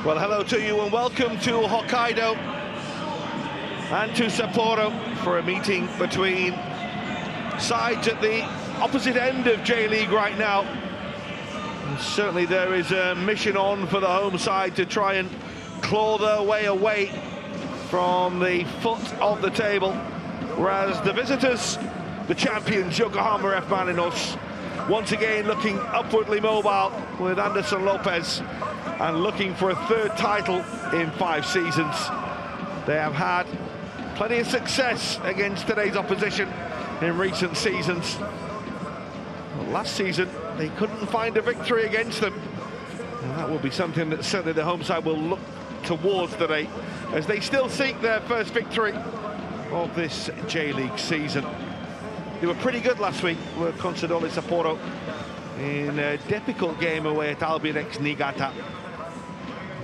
Well, hello to you and welcome to Hokkaido and to Sapporo for a meeting between sides at the opposite end of J-League right now. And certainly there is a mission on for the home side to try and claw their way away from the foot of the table, whereas the visitors, the champions Yokohama F Marinos, once again looking upwardly mobile with Anderson Lopez and looking for a third title in 5 seasons. They have had plenty of success against today's opposition in recent seasons. Well, last season, they couldn't find a victory against them. And that will be something that certainly the home side will look towards today, as they still seek their first victory of this J-League season. They were pretty good last week with Consadole Sapporo in a difficult game away at Albion X Niigata.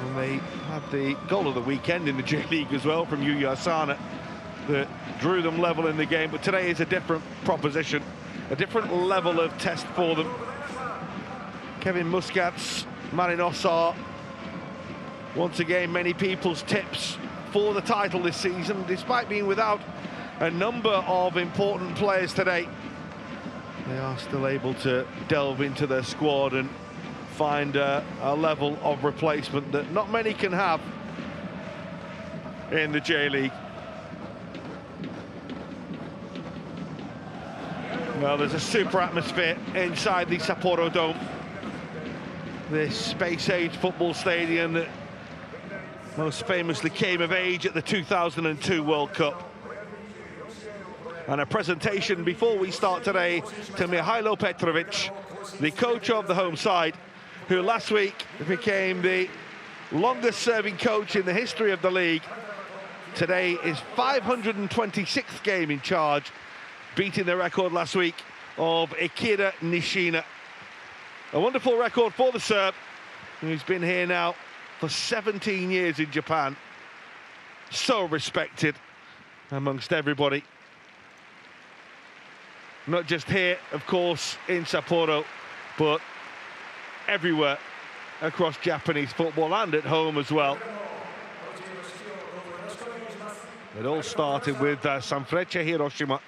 And they had the goal of the weekend in the J-League as well from Yuya Asana that drew them level in the game. But today is a different proposition, a different level of test for them. Kevin Muscat's Marinos are once again many people's tips for the title this season, despite being without a number of important players today. They are still able to delve into their squad and find a level of replacement that not many can have in the J-League. Well, there's a super atmosphere inside the Sapporo Dome, this space-age football stadium that most famously came of age at the 2002 World Cup. And a presentation before we start today to Mihailo Petrovic, the coach of the home side, who last week became the longest-serving coach in the history of the league. Today is 526th game in charge, beating the record last week of Ikeda Nishina. A wonderful record for the Serb, who's been here now for 17 years in Japan. So respected amongst everybody. Not just here, of course, in Sapporo, but everywhere across Japanese football and at home as well. It all started with Sanfrecce Hiroshima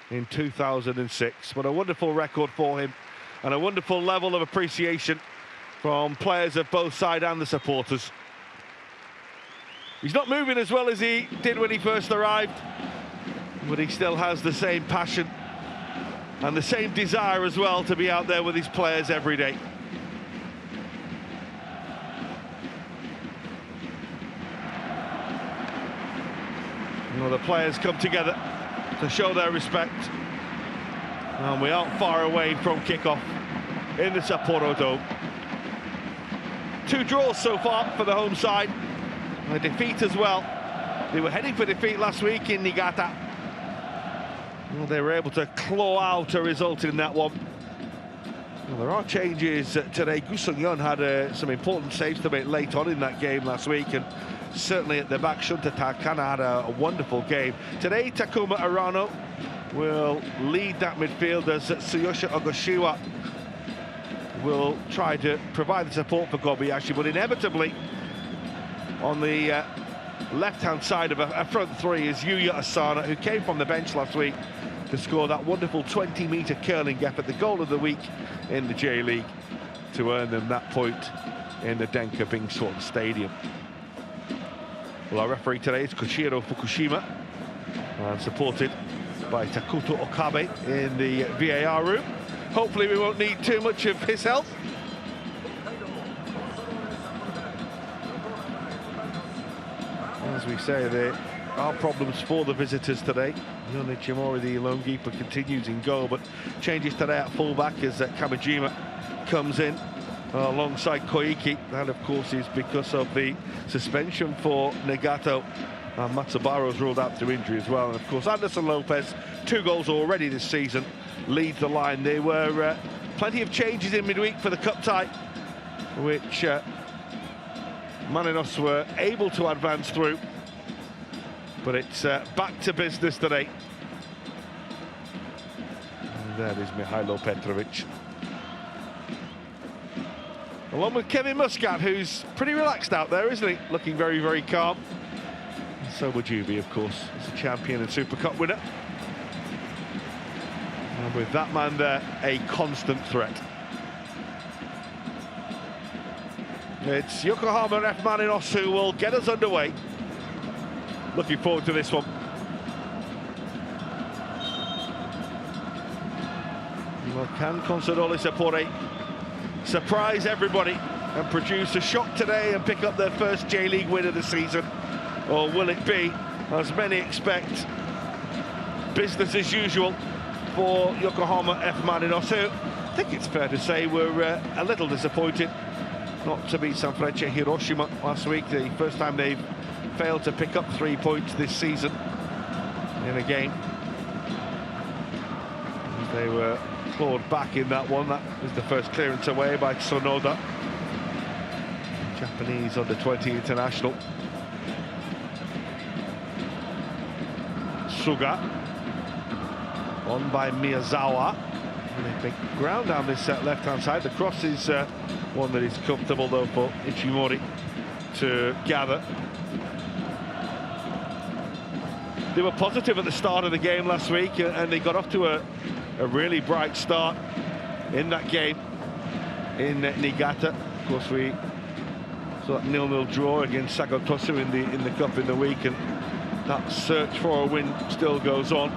in 2006. What a wonderful record for him, and a wonderful level of appreciation from players of both sides and the supporters. He's not moving as well as he did when he first arrived, but he still has the same passion and the same desire as well to be out there with his players every day. Well, the players come together to show their respect, and we aren't far away from kickoff in the Sapporo Dome. 2 draws so far for the home side, a defeat as well They were heading for defeat last week in Niigata. Well, they were able to claw out a result in that one. Well, there are changes today. Gu Sung-yeon had some important saves to make late on in that game last week, and certainly at the back, Shunta Takana had a wonderful game. Today, Takuma Arano will lead that midfield as Tsuyoshi Ogoshiwa will try to provide the support for Kobayashi, but inevitably on the left-hand side of a front three is Yuya Asano, who came from the bench last week to score that wonderful 20-metre curling effort, the goal of the week in the J-League, to earn them that point in the Denka Bingswan Stadium. Well, our referee today is Koshiro Fukushima, and supported by Takuto Okabe in the VAR room. Hopefully we won't need too much of his help. As we say, there are problems for the visitors today. Yone Chimori, the lone keeper, continues in goal, but changes today at full-back as Kamijima comes in alongside Koiki. That, of course, is because of the suspension for Nagato. Matsubaro's ruled out through injury as well. And, of course, Anderson Lopez, 2 goals already this season, leads the line. There were plenty of changes in midweek for the cup tie, which Marinos were able to advance through. But it's back to business today. And there is Mihailo Petrovic, along with Kevin Muscat, who's pretty relaxed out there, isn't he? Looking very, very calm. And so would you be, of course, as a champion and Super Cup winner. And with that man there, a constant threat. It's Yokohama F Marinos who will get us underway. Looking forward to this one. Well, can Consadole Sapporo surprise everybody and produce a shock today and pick up their first J-League win of the season? Or will it be, as many expect, business as usual for Yokohama F Marinos, who I think it's fair to say were a little disappointed not to beat Sanfrecce Hiroshima last week, the first time they've failed to pick up 3 points this season in a game. As they were clawed back in that one. That was the first clearance away by Sonoda, Japanese under-20 international. Suga on by Miyazawa. And they make ground down this left-hand side. The cross is one that is comfortable, though, for Ichimori to gather. They were positive at the start of the game last week, and they got off to a really bright start in that game in Niigata. Of course, we saw that 0-0 draw against Sagotosu in the cup in the week, and that search for a win still goes on.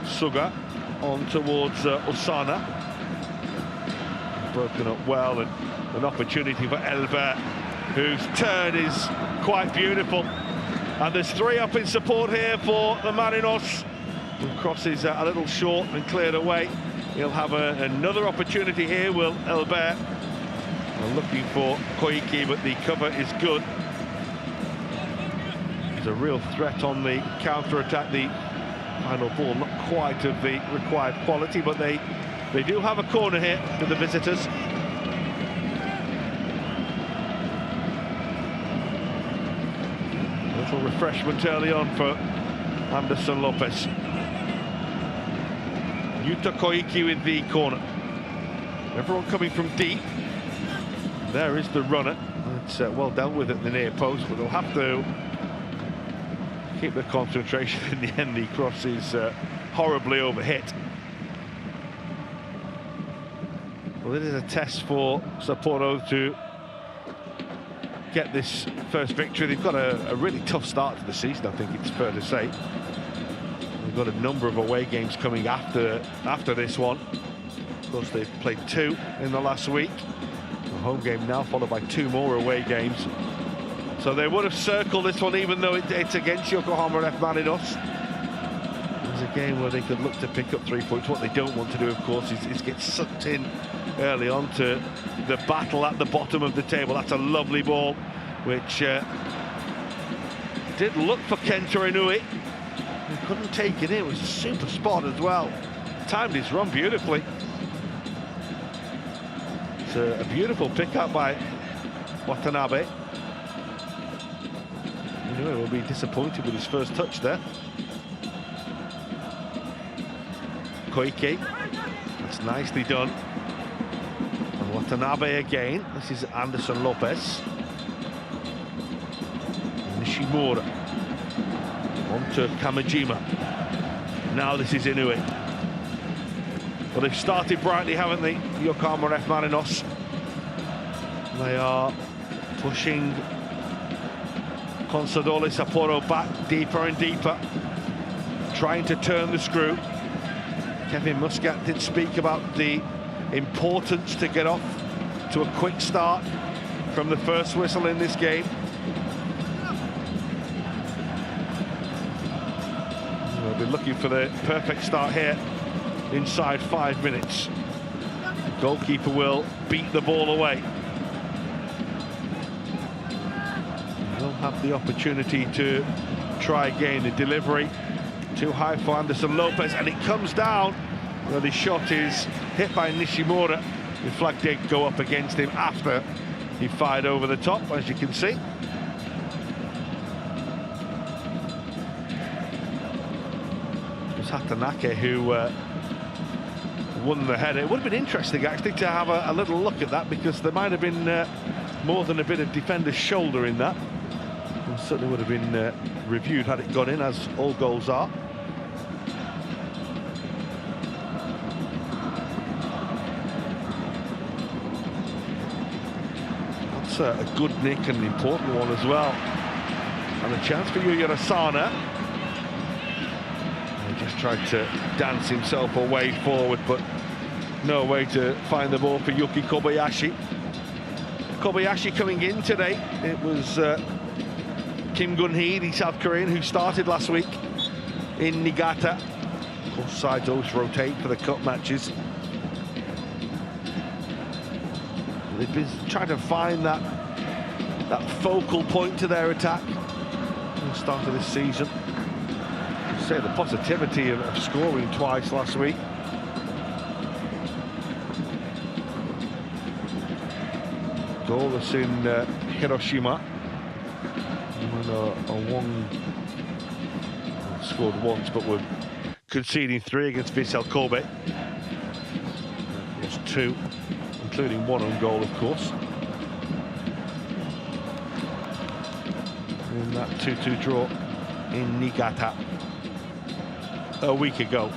Suga on towards Osana. Broken up well, and an opportunity for Elbert, whose turn is quite beautiful. And there's 3 up in support here for the Marinos. The cross is a little short and cleared away. He'll have another opportunity here, will Elbert. We're looking for Koiki, but the cover is good. He's a real threat on the counter-attack. The final ball not quite of the required quality, but they do have a corner here for the visitors. A little refreshment early on for Anderson Lopez. Yuta Koiki with the corner. Everyone coming from deep. There is the runner. It's well dealt with at the near post, but they'll have to keep the concentration. In the end, the cross is horribly overhit. Well, it is a test for Sapporo to get this first victory. They've got a really tough start to the season, I think it's fair to say. They've got a number of away games coming after this one. Of course, they've played 2 in the last week. A home game now, followed by 2 more away games. So they would have circled this one, even though it's against Yokohama F Marinos. It's a game where they could look to pick up 3 points. What they don't want to do, of course, is get sucked in early on to the battle at the bottom of the table. That's a lovely ball, which did look for Kenta Inouye. He couldn't take it in. It was a super spot as well. Timed his run beautifully. It's a beautiful pick-up by Watanabe. Inouye will be disappointed with his first touch there. Koike, that's nicely done. And Watanabe again. This is Anderson Lopez. Nishimura. On to Kamijima. Now this is Inouye. Well, they've started brightly, haven't they? Yokohama F Marinos. They are pushing Consadole Sapporo back deeper and deeper, trying to turn the screw. Kevin Muscat did speak about the importance to get off to a quick start from the first whistle in this game. We'll be looking for the perfect start here inside 5 minutes. The goalkeeper will beat the ball away. He'll have the opportunity to try again. The delivery too high for Anderson Lopez, and it comes down. Well, the shot is hit by Nishimura. The flag did go up against him after he fired over the top, as you can see. It was Hatanake who won the header. It would have been interesting actually to have a little look at that, because there might have been more than a bit of defender's shoulder in that. It certainly would have been reviewed had it gone in, as all goals are. That's a good nick and an important one as well. And a chance for Yuya Asana. He just tried to dance himself away forward, but no way to find the ball for Yuki Kobayashi. Kobayashi coming in today. It was Kim Gun-hee, the South Korean, who started last week in Niigata. Of course, sides always rotate for the cup matches. They've been trying to find that focal point to their attack at the start of this season. I'd say the positivity of scoring twice last week. Goalless in Hiroshima. And one scored once, but we're conceding 3 against Vissel Kobe. There's 2, including 1 on goal, of course. In that 2-2 draw in Niigata a week ago.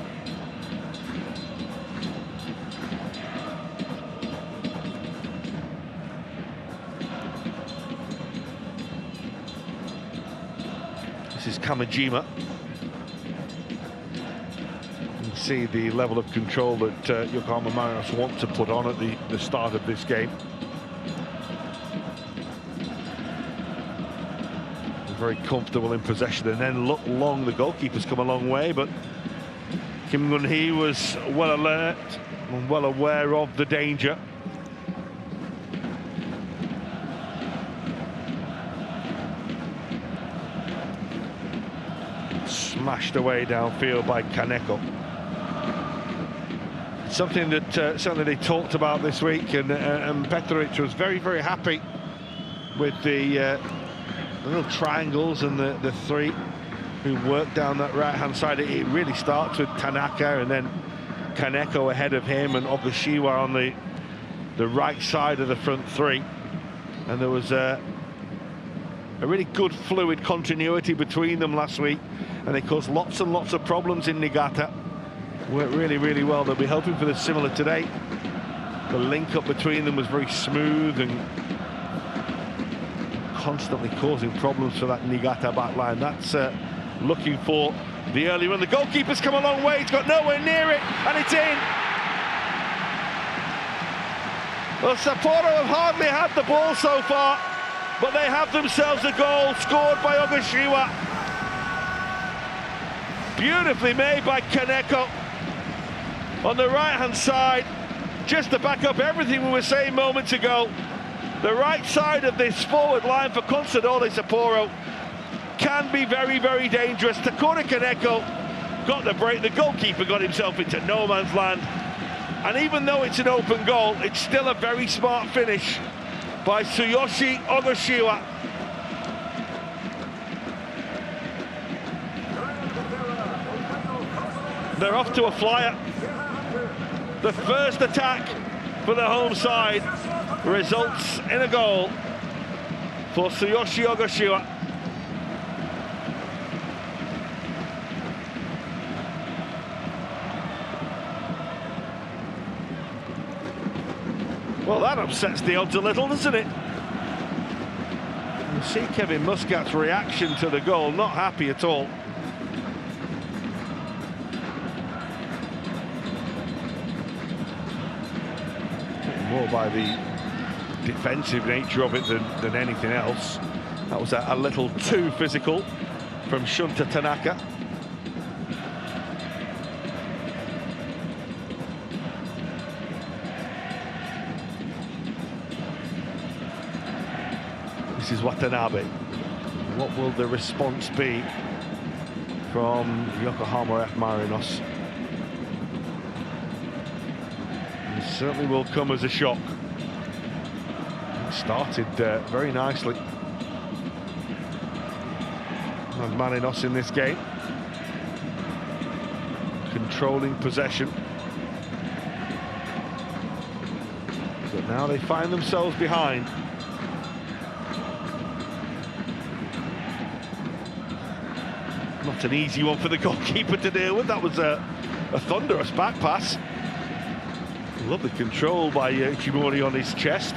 This is Kamijima. You can see the level of control that Yokohama Marinos want to put on at the start of this game. Very comfortable in possession, and then look long. The goalkeeper's come a long way, but Kim Gun-hee was well alert and well aware of the danger. Smashed away downfield by Kaneko. Something that certainly they talked about this week, and Petrovic was very, very happy with the little triangles and the 3 who work down that right-hand side. It really starts with Tanaka, and then Kaneko ahead of him, and Ogashiwa on the right side of the front 3. And there was a really good fluid continuity between them last week, and they caused lots and lots of problems in Niigata. Worked really, really well. They'll be hoping for the similar today. The link-up between them was very smooth and constantly causing problems for that Niigata back line. That's looking for the early run. The goalkeeper's come a long way. He's got nowhere near it, and it's in. Well, Sapporo have hardly had the ball so far, but they have themselves a goal scored by Ogashiwa. Beautifully made by Kaneko on the right-hand side. just to back up everything we were saying moments ago, the right side of this forward line for Consadole Sapporo can be very, very dangerous. Takura Kaneko got the break. The goalkeeper got himself into no man's land. And even though it's an open goal, it's still a very smart finish by Tsuyoshi Ogashiwa. They're off to a flyer. The first attack for the home side results in a goal for Tsuyoshi Ogashiwa. Well, that upsets the odds a little, doesn't it? You see Kevin Muscat's reaction to the goal, not happy at all. More by the defensive nature of it than anything else. That was a little too physical from Shunta Tanaka. This is Watanabe. What will the response be from Yokohama F Marinos? It certainly will come as a shock. It started very nicely. And Marinos in this game, controlling possession. But now they find themselves behind. Not an easy one for the goalkeeper to deal with. That was a thunderous back pass. Lovely control by Ishimori on his chest.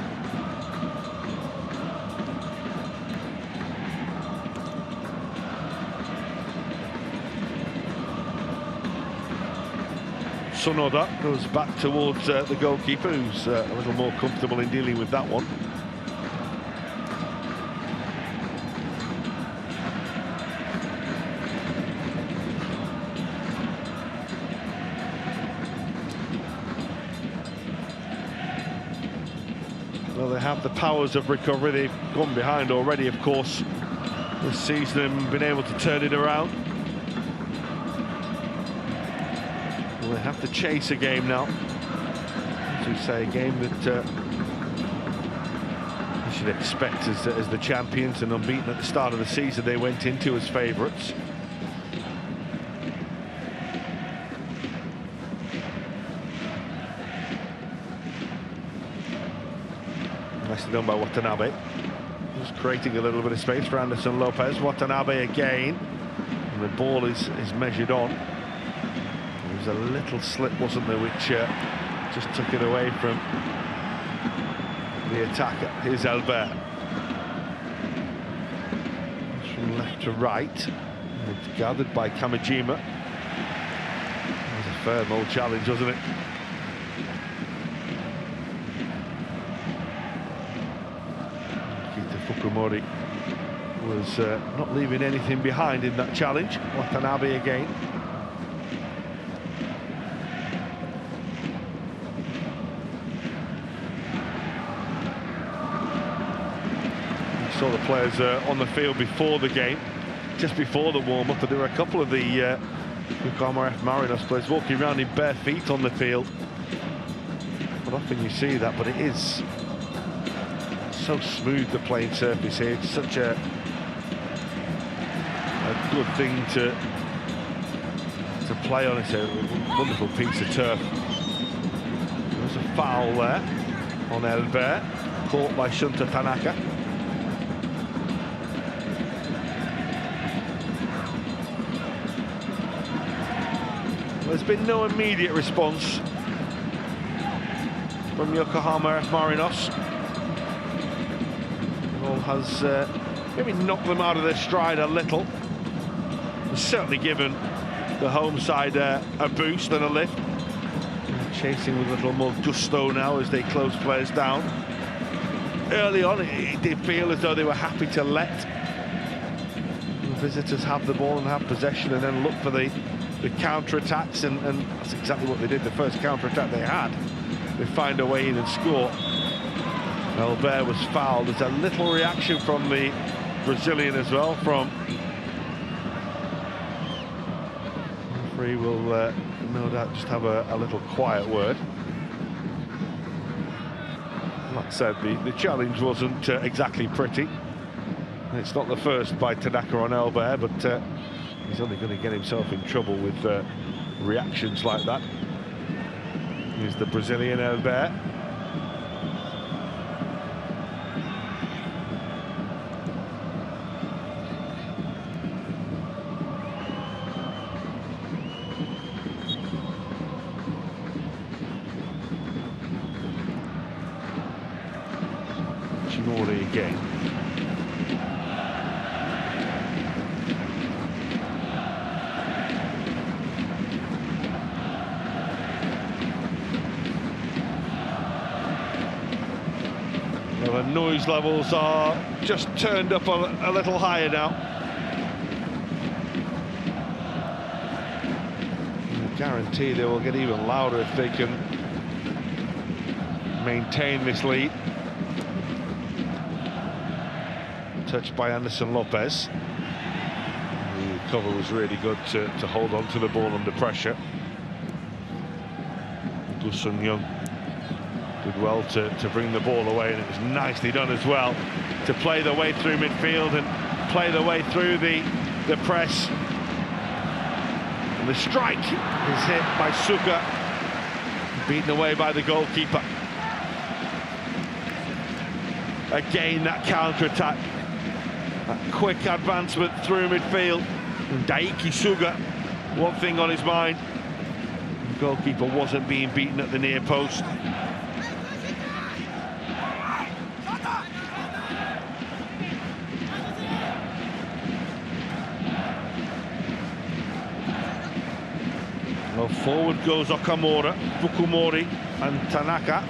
Sonoda goes back towards the goalkeeper, who's a little more comfortable in dealing with that one. Well, they have the powers of recovery. They've gone behind already, of course, this season and been able to turn it around. Well, they have to chase a game now. As we say, a game that you should expect as the champions and unbeaten at the start of the season. They went into as favourites. Nicely done by Watanabe. Just creating a little bit of space for Anderson Lopez. Watanabe again. And the ball is measured on. There was a little slip, wasn't there, which just took it away from the attacker. Here's Albert. It's from left to right. And it's gathered by Kamijima. That was a firm old challenge, wasn't it? Fukumori was not leaving anything behind in that challenge. Watanabe again. We saw the players on the field before the game, just before the warm-up, and there were a couple of the Yokohama F Marinos players walking around in bare feet on the field. Not often you see that, but it is so smooth, the playing surface here. It's such a good thing to play on. It's a wonderful piece of turf. There's a foul there on Albert, caught by Shunta Tanaka. There's been no immediate response from Yokohama F Marinos. Has maybe knocked them out of their stride a little. It's certainly given the home side a boost and a lift. Chasing with a little more gusto now as they close players down. Early on, it did feel as though they were happy to let the visitors have the ball and have possession and then look for the counter-attacks, and that's exactly what they did. The first counter-attack they had they find a way in and score. Albert was fouled. There's a little reaction from the Brazilian as well. From referee will no doubt just have a little quiet word. Like I said, the challenge wasn't exactly pretty. It's not the first by Tanaka on Albert, but he's only going to get himself in trouble with reactions like that. Here's the Brazilian Albert. Again. Well, the noise levels are just turned up a little higher now. I guarantee they will get even louder if they can maintain this lead. Touched by Anderson Lopez. The cover was really good to hold on to the ball under pressure. Gu Sung-young did well to bring the ball away, and it was nicely done as well to play the way through midfield and play the way through the press. And the strike is hit by Suka, beaten away by the goalkeeper. Again, that counter-attack. That quick advancement through midfield. And Daiki Suga, one thing on his mind. The goalkeeper wasn't being beaten at the near post. Well, forward goes Okamura, Fukumori and Tanaka.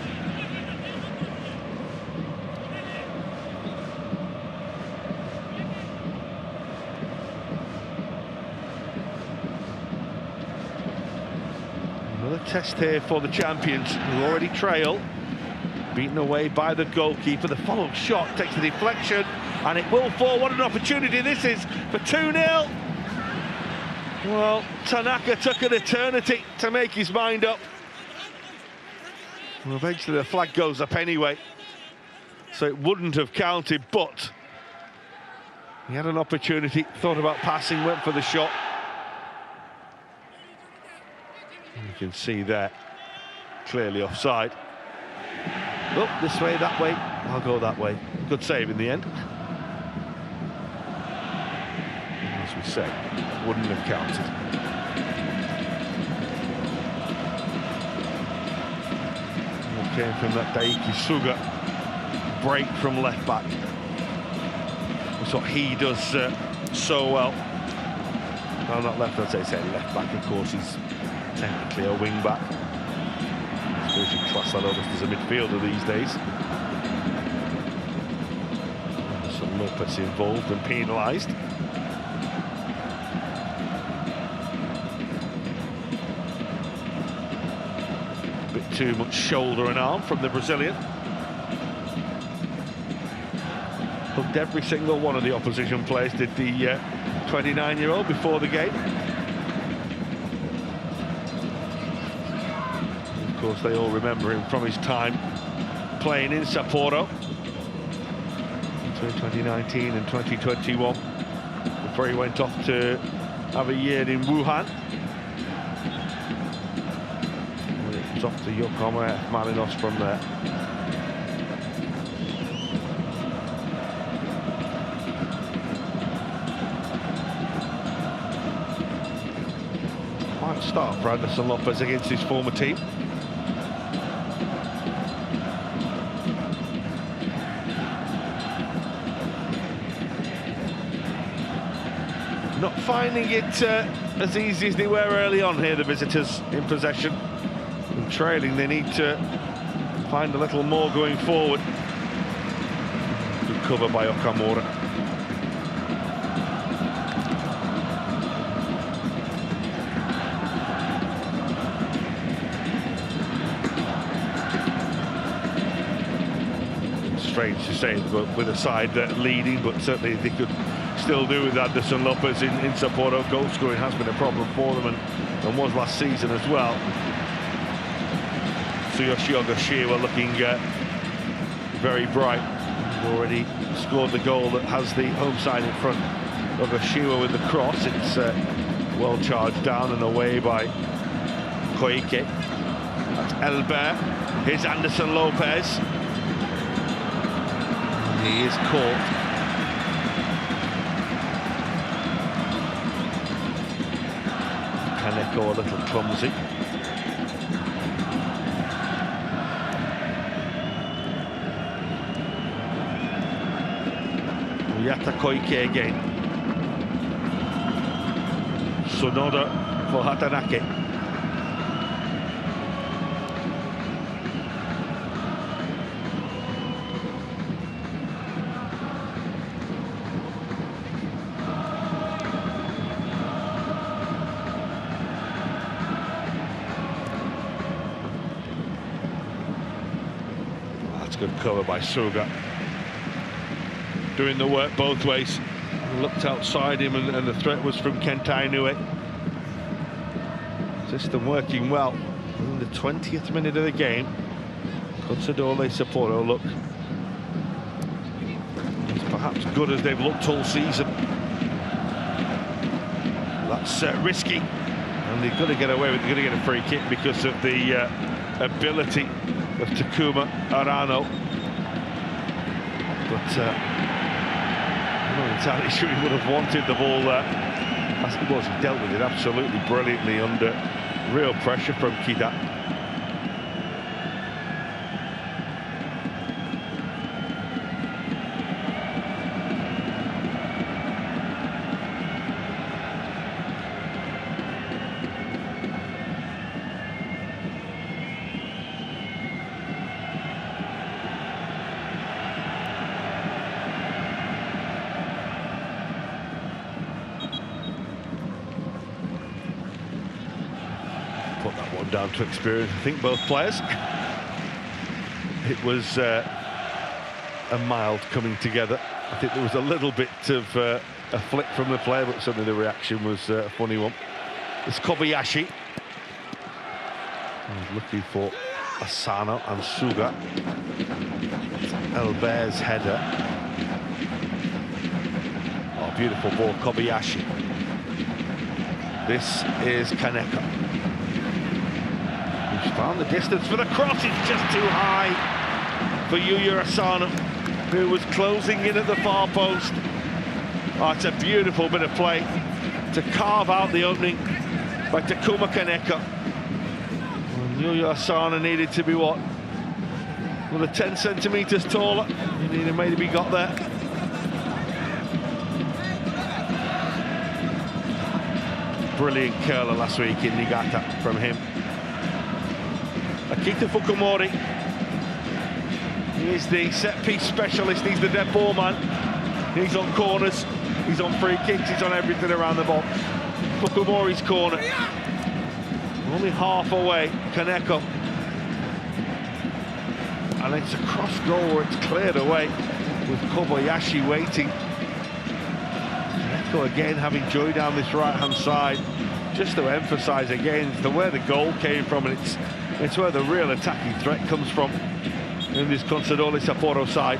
Test here for the champions, who already trail. Beaten away by the goalkeeper. The follow-up shot takes the deflection, and it will fall. What an opportunity this is for 2-0. Well, Tanaka took an eternity to make his mind up. Well, eventually the flag goes up anyway, so it wouldn't have counted, but he had an opportunity, thought about passing, went for the shot. You can see there, clearly offside. Oh, this way, that way. I'll go that way. Good save in the end. As we say, wouldn't have counted. It came from that Daiki Suga break from left back. That's what he does so well. No, not left, I'd say left back, of course. He's technically a wing back. I suppose you class that almost as a midfielder these days. Some Lopez involved and penalised. A bit too much shoulder and arm from the Brazilian. Hugged every single one of the opposition players, did the 29-year-old before the game. Of course, they all remember him from his time playing in Sapporo between 2019 and 2021, before he went off to have a year in Wuhan. It was off to Yokohama F Marinos from there. Quite a start for Anderson Lopez against his former team. Not finding it as easy as they were early on here, the visitors in possession. And trailing, they need to find a little more going forward. Good cover by Okamura. strange to say, but with a side leading, but certainly they could still do with Anderson Lopez in Sapporo. Goal scoring has been a problem for them, and was last season as well. Tsuyoshi Ogashiwa looking very bright. Already scored the goal that has the home side in front. Ogashiwa with the cross. It's well charged down and away by Koike. That's Elbert. Here's Anderson Lopez. He is caught. Kaneko a little clumsy. Yata Koike again. Sonoda for Hatanake. That's good cover by Suga. Doing the work both ways. Looked outside him, and the threat was from Kenta Inoue. System working well. In the 20th minute of the game, Consadole Sapporo look as perhaps good as they've looked all season. That's risky, and they've got to get away with it. They're going to get a free kick because of the ability of Takuma Arano. But I'm not entirely sure he would have wanted the ball there. As it was, he dealt with it absolutely brilliantly under real pressure from Kida. Put that one down to experience, I think, both players. It was a mild coming together. I think there was a little bit of a flick from the player, but certainly the reaction was a funny one. It's Kobayashi. He's looking for Asano and Suga. Elbert's header. Oh, beautiful ball, Kobayashi. This is Kaneko. He's found the distance for the cross. It's just too high for Yuya Asano, who was closing in at the far post. Oh, it's a beautiful bit of play to carve out the opening by Takuma Kaneko. And Yuya Asano needed to be what? Well, 10 centimetres taller. He needed maybe got there. Brilliant curler last week in Niigata from him. Akita Fukumori. He's the set-piece specialist. He's the dead ball man. He's on corners. He's on free kicks. He's on everything around the box. Fukumori's corner. Only half away. Kaneko. And it's a cross goal where it's cleared away with Kobayashi waiting. Kaneko again having joy down this right-hand side. Just to emphasise again, it's where the goal came from, and it's where the real attacking threat comes from in this Consadole Sapporo side.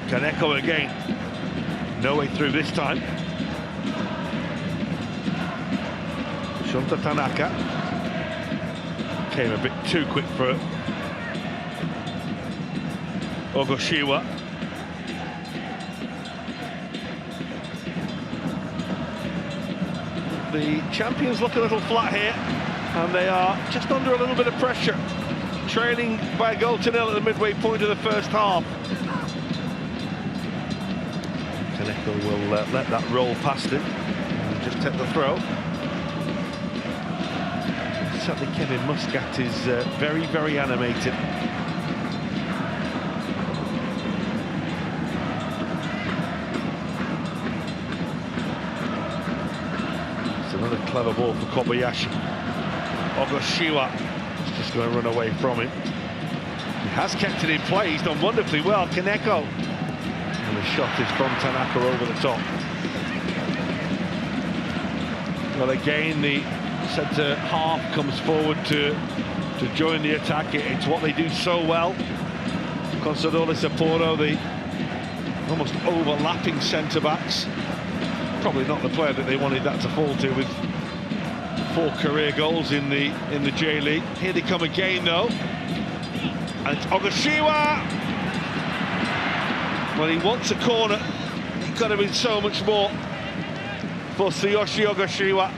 Kaneko again. No way through this time. Shunta Tanaka. Came a bit too quick for Ogashiwa. The champions look a little flat here, and they are just under a little bit of pressure, trailing by a goal to nil at the midway point of the first half. Kaneko will let that roll past him and just take the throw. Certainly Kevin Muscat is very, very animated. Clever ball for Kobayashi. Ogashiwa is just going to run away from it. He has kept it in play, he's done wonderfully well. Kaneko. And the shot is from Tanaka over the top. Well, again, the centre half comes forward to join the attack. It's what they do so well. Consadole Sapporo, the almost overlapping centre-backs. Probably not the player that they wanted that to fall to, with 4 career goals in the J-League. Here they come again, though. And it's Ogashiwa! Well, he wants a corner. It could have been so much more for Tsuyoshi Ogashiwa.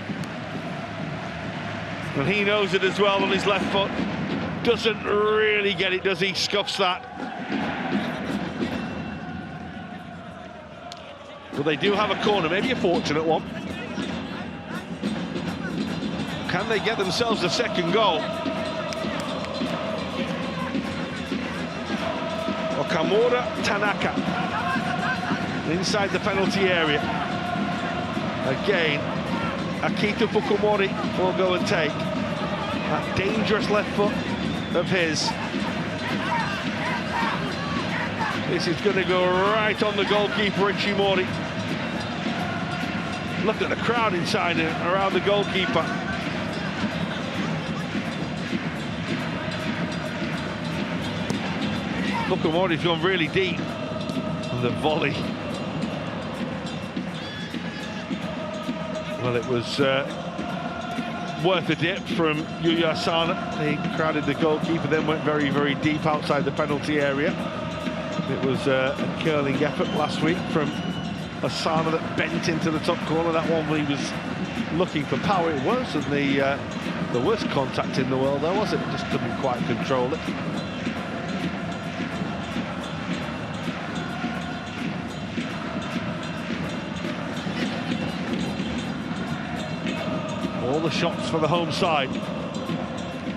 And he knows it as well on his left foot. Doesn't really get it, does he? Scuffs that. Well, they do have a corner, maybe a fortunate one. Can they get themselves a second goal? Okamura Tanaka inside the penalty area. Again, Akito Fukumori will go and take that dangerous left foot of his. This is going to go right on the goalkeeper, Ichimori. Look at the crowd inside and around the goalkeeper. Fukumori's gone really deep on the volley. Well, it was worth a dip from Yuya Asano. He crowded the goalkeeper, then went very, very deep outside the penalty area. It was a curling effort last week from Asano that bent into the top corner. That one when he was looking for power, it wasn't the worst contact in the world, though, was it? Just couldn't quite control it. All the shots for the home side.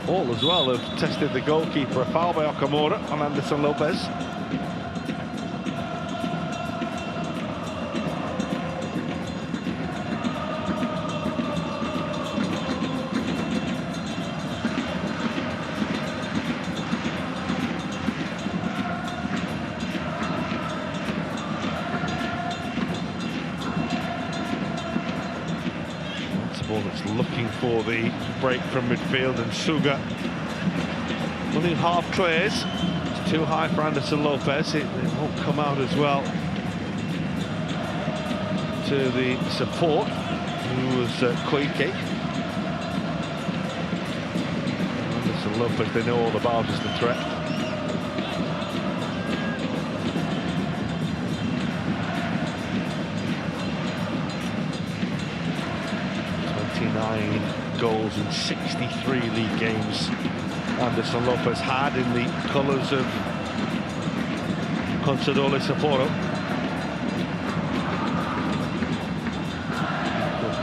All as well have tested the goalkeeper. A foul by Okamura on Anderson Lopez. That's looking for the break from midfield, and Suga running half clears. It's too high for Anderson Lopez. It won't come out as well to the support, who was Koike. Anderson Lopez, they know all about as the threat. Goals in 63 league games Anderson Lopez had in the colours of Consadole Sapporo.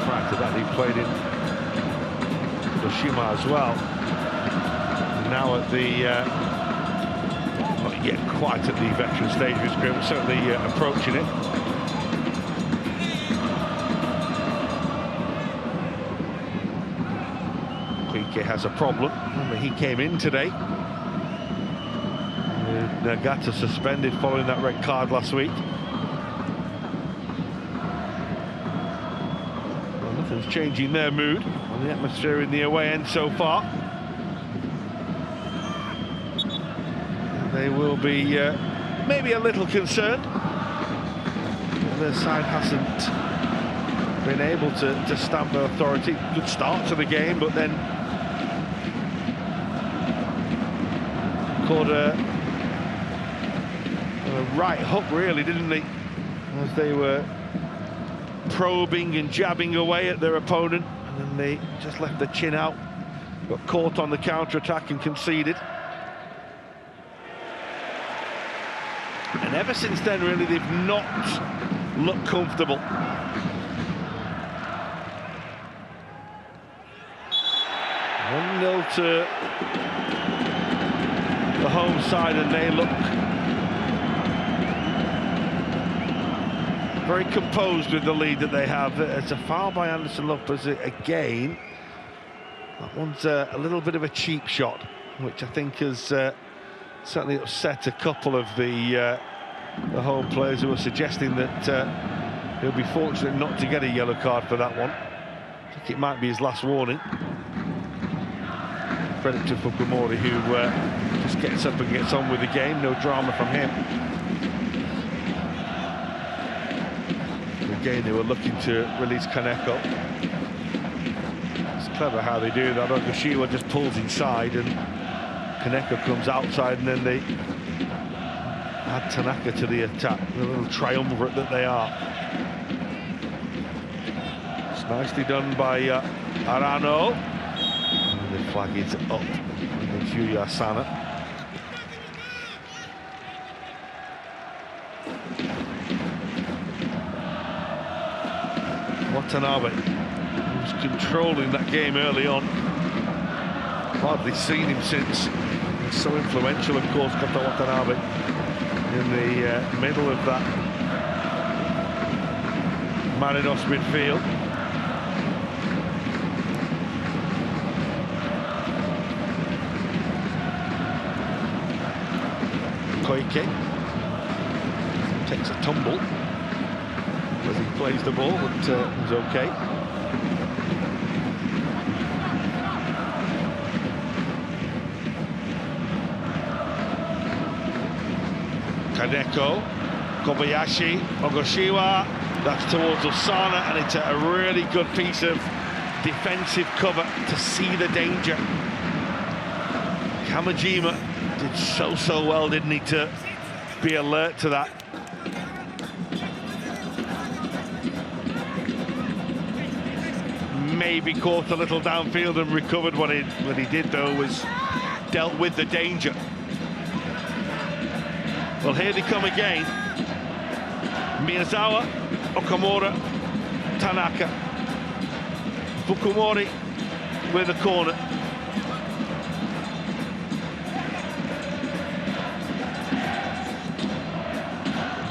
Prior to that, he played in Hiroshima as well. Now at the not yet quite at the veteran stage of his career, but certainly approaching it. Has a problem. Remember, he came in today. Nagata suspended following that red card last week. Well, nothing's changing their mood on the atmosphere in the away end so far. They will be maybe a little concerned. Their side hasn't been able to stamp their authority. Good start to the game, but then caught a right hook, really, didn't they? As they were probing and jabbing away at their opponent, and then they just left the chin out, got caught on the counter-attack and conceded. And ever since then, really, they've not looked comfortable. 1-0 to the home side, and they look very composed with the lead that they have. It's a foul by Anderson Lopez again. That one's a little bit of a cheap shot, which I think has certainly upset a couple of the home players who are suggesting that he'll be fortunate not to get a yellow card for that one. I think it might be his last warning. Credit to Fukumori, who just gets up and gets on with the game. No drama from him. Again, they were looking to release Kaneko. It's clever how they do that. Ogashiwa just pulls inside and Kaneko comes outside, and then they add Tanaka to the attack. The little triumvirate that they are. It's nicely done by Arano. And the flag is up against Yuya Asano. Watanabe, who's controlling that game early on. Hardly seen him since. He's so influential, of course, Kota Watanabe, in the middle of that Marinos midfield. Koike takes a tumble as he plays the ball, but he's okay. Kaneko, Kobayashi, Ogashiwa, that's towards Osana, and it's a really good piece of defensive cover to see the danger. Kamajima did so well, didn't he, to be alert to that. Maybe caught a little downfield and recovered. What he did, though, was dealt with the danger. Well, here they come again. Miyazawa, Okamura, Tanaka. Fukumori with a corner.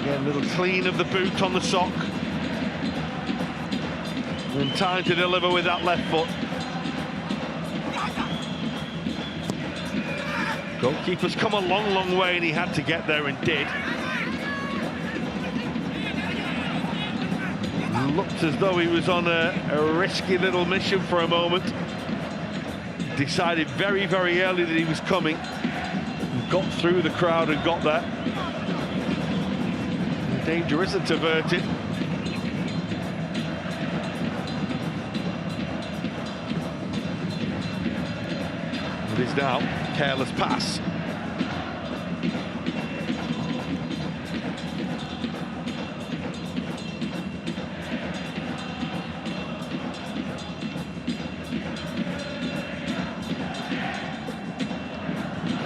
Again, a little clean of the boot on the sock. And time to deliver with that left foot. Goalkeeper's come a long way, and he had to get there and did. Looked as though he was on a risky little mission for a moment. Decided very early that he was coming. Got through the crowd and got there. The danger isn't averted. It is now careless pass.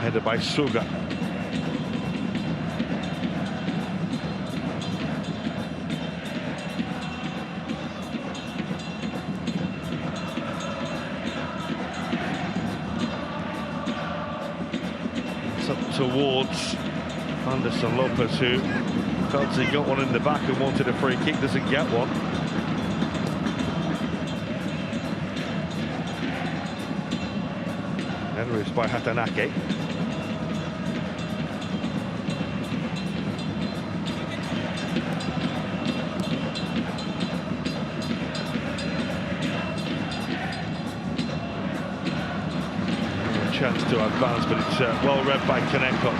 Headed by Suga. Towards Anderson Lopez, who felt he got one in the back and wanted a free kick, doesn't get one. Header by Hatanake. Chance to advance, but it's well read by Kaneko.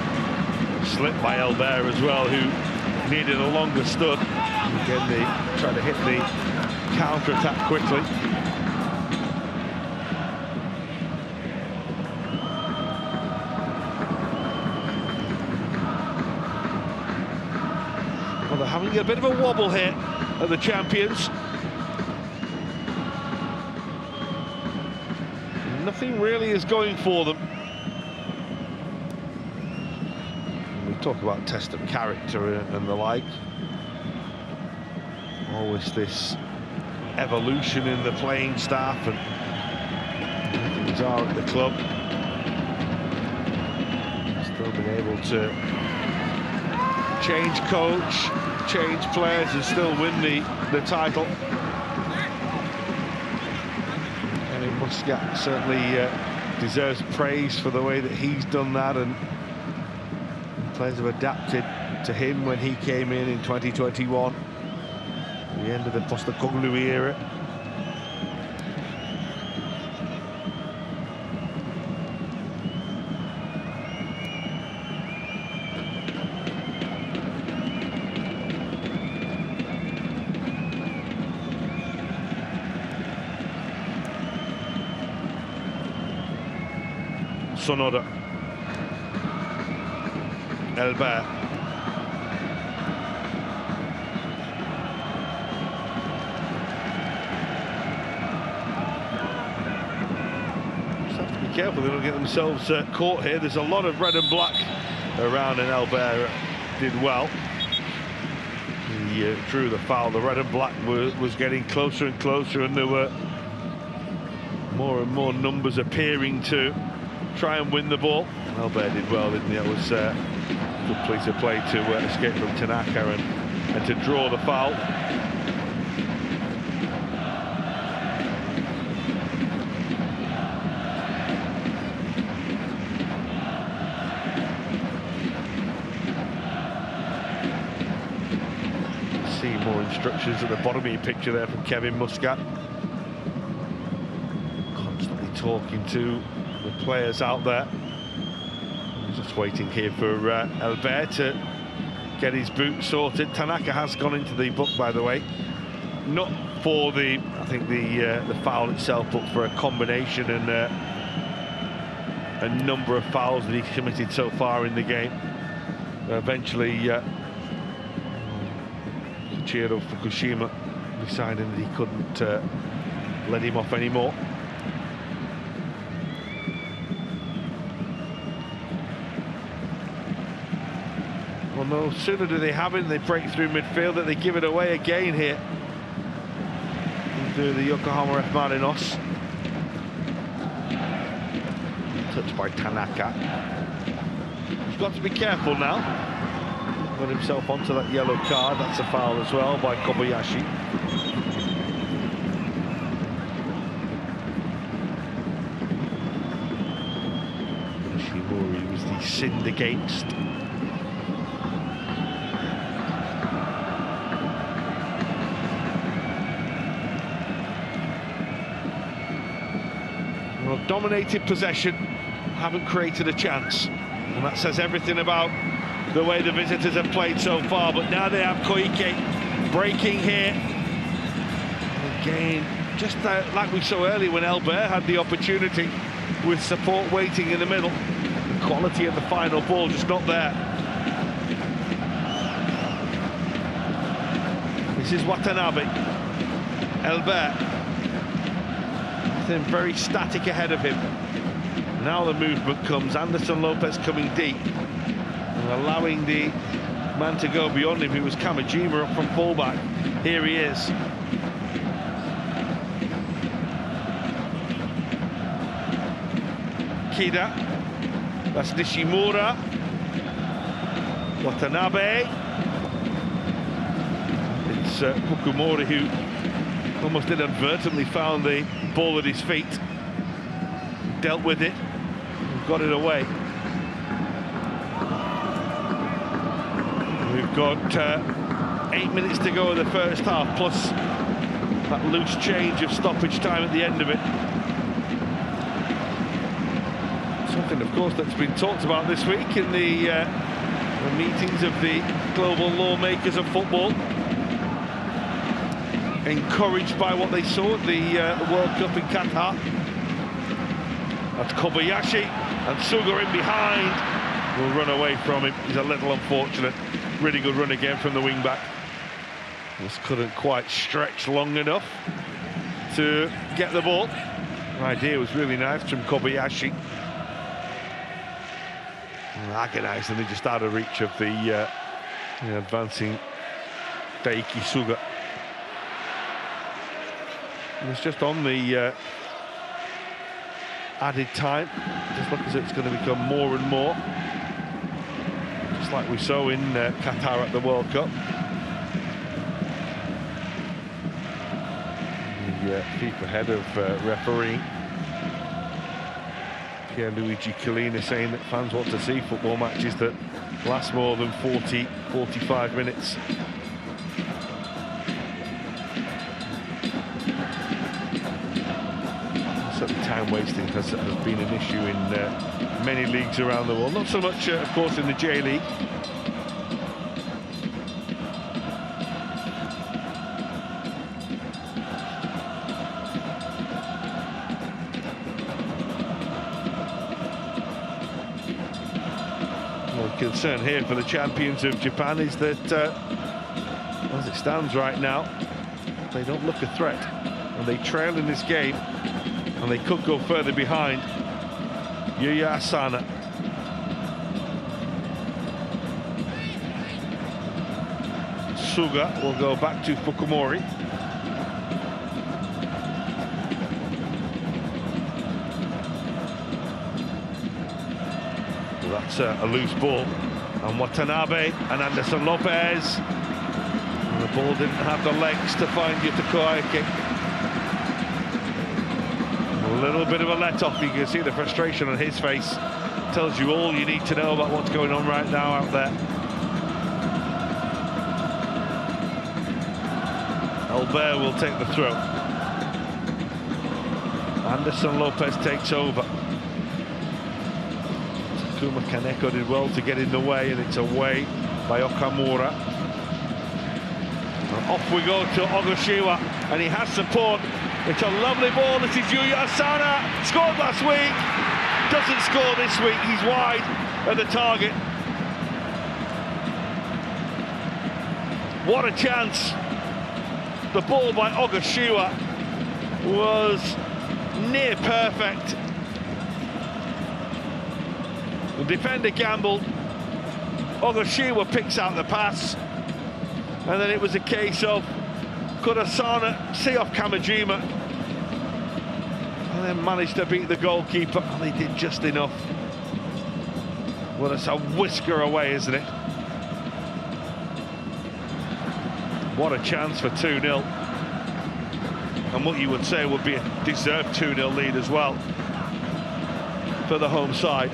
Slipped by Elbert as well, who needed a longer stud. Again, they try to hit the counter-attack quickly. Well, they're having a bit of a wobble here at the champions. Nothing really is going for them. We talk about test of character and the like. Always this evolution in the playing staff, and things are at the club. Still been able to change coach, change players and still win the title. And Muscat certainly deserves praise for the way that he's done that, and players have adapted to him when he came in 2021, the end of the Postecoglou era. Sonoda, Elbert, just have to be careful they don't get themselves caught here. There's a lot of red and black around, and Elbert did well. He drew the foul. The red and black was getting closer and closer, and there were more and more numbers appearing to try and win the ball. Albert did well, didn't he? That was a good piece of play to escape from Tanaka and to draw the foul. See more instructions at the bottom of your picture there from Kevin Muscat. Constantly talking to the players out there. I'm just waiting here for Albert to get his boot sorted. Tanaka has gone into the book, by the way, not for the, I think the foul itself, but for a combination and a number of fouls that he's committed so far in the game. Eventually, Ichiro Fukushima deciding that he couldn't let him off anymore. Well, no sooner do they have it, they break through midfield, that they give it away again here. Do the Yokohama F Marinos. Touched by Tanaka. He's got to be careful now. Got himself onto that yellow card. That's a foul as well by Kobayashi. Ishimori was the sinned against. Well, dominated possession, haven't created a chance, and that says everything about the way the visitors have played so far. But now they have Koike breaking here. Again, just like we saw earlier when Albert had the opportunity, with support waiting in the middle. The quality of the final ball just not there. This is Watanabe. Albert. Very static ahead of him. Now the movement comes. Anderson Lopez coming deep and allowing the man to go beyond him, who was Kamajima, up from fullback. Here he is. Kida. That's Nishimura. Watanabe. It's Fukumori who almost inadvertently found the ball at his feet, dealt with it, got it away. We've got 8 minutes to go in the first half, plus that loose change of stoppage time at the end of it. Something, of course, that's been talked about this week in the meetings of the global lawmakers of football. Encouraged by what they saw at the World Cup in Qatar. That's Kobayashi, and Suga in behind will run away from him. He's a little unfortunate. Really good run again from the wing-back. Just couldn't quite stretch long enough to get the ball. The idea was really nice from Kobayashi. Agonisingly just out of reach of the advancing Daiki Suga. And it's just on the added time. Just look as it's going to become more and more, just like we saw in Qatar at the World Cup. FIFA head of refereeing, Pierluigi Collina, saying that fans want to see football matches that last more than 45 minutes. Certainly time wasting has been an issue in many leagues around the world, not so much of course in the J-League. Concern here for the champions of Japan is that as it stands right now, they don't look a threat, and they trail in this game, and they could go further behind. Yuya Asano. Suga will go back to Fukumori. That's a loose ball, and Watanabe and Anderson Lopez, and the ball didn't have the legs to find Yuta Koike. A little bit of a let-off. You can see the frustration on his face. Tells you all you need to know about what's going on right now out there. Albert will take the throw. Anderson Lopez takes over. Kuma Kaneko did well to get in the way, and it's away by Okamura. And off we go to Ogashiwa, and he has support. It's a lovely ball. This is Yuya Asano, scored last week, doesn't score this week. He's wide at the target. What a chance. The ball by Ogashiwa was near perfect. The defender gambled, Ogashiwa picks out the pass, and then it was a case of could Asano see off Kamajima, and then managed to beat the goalkeeper, and they did just enough. Well, it's a whisker away, isn't it? What a chance for 2-0, and what you would say would be a deserved 2-0 lead as well for the home side.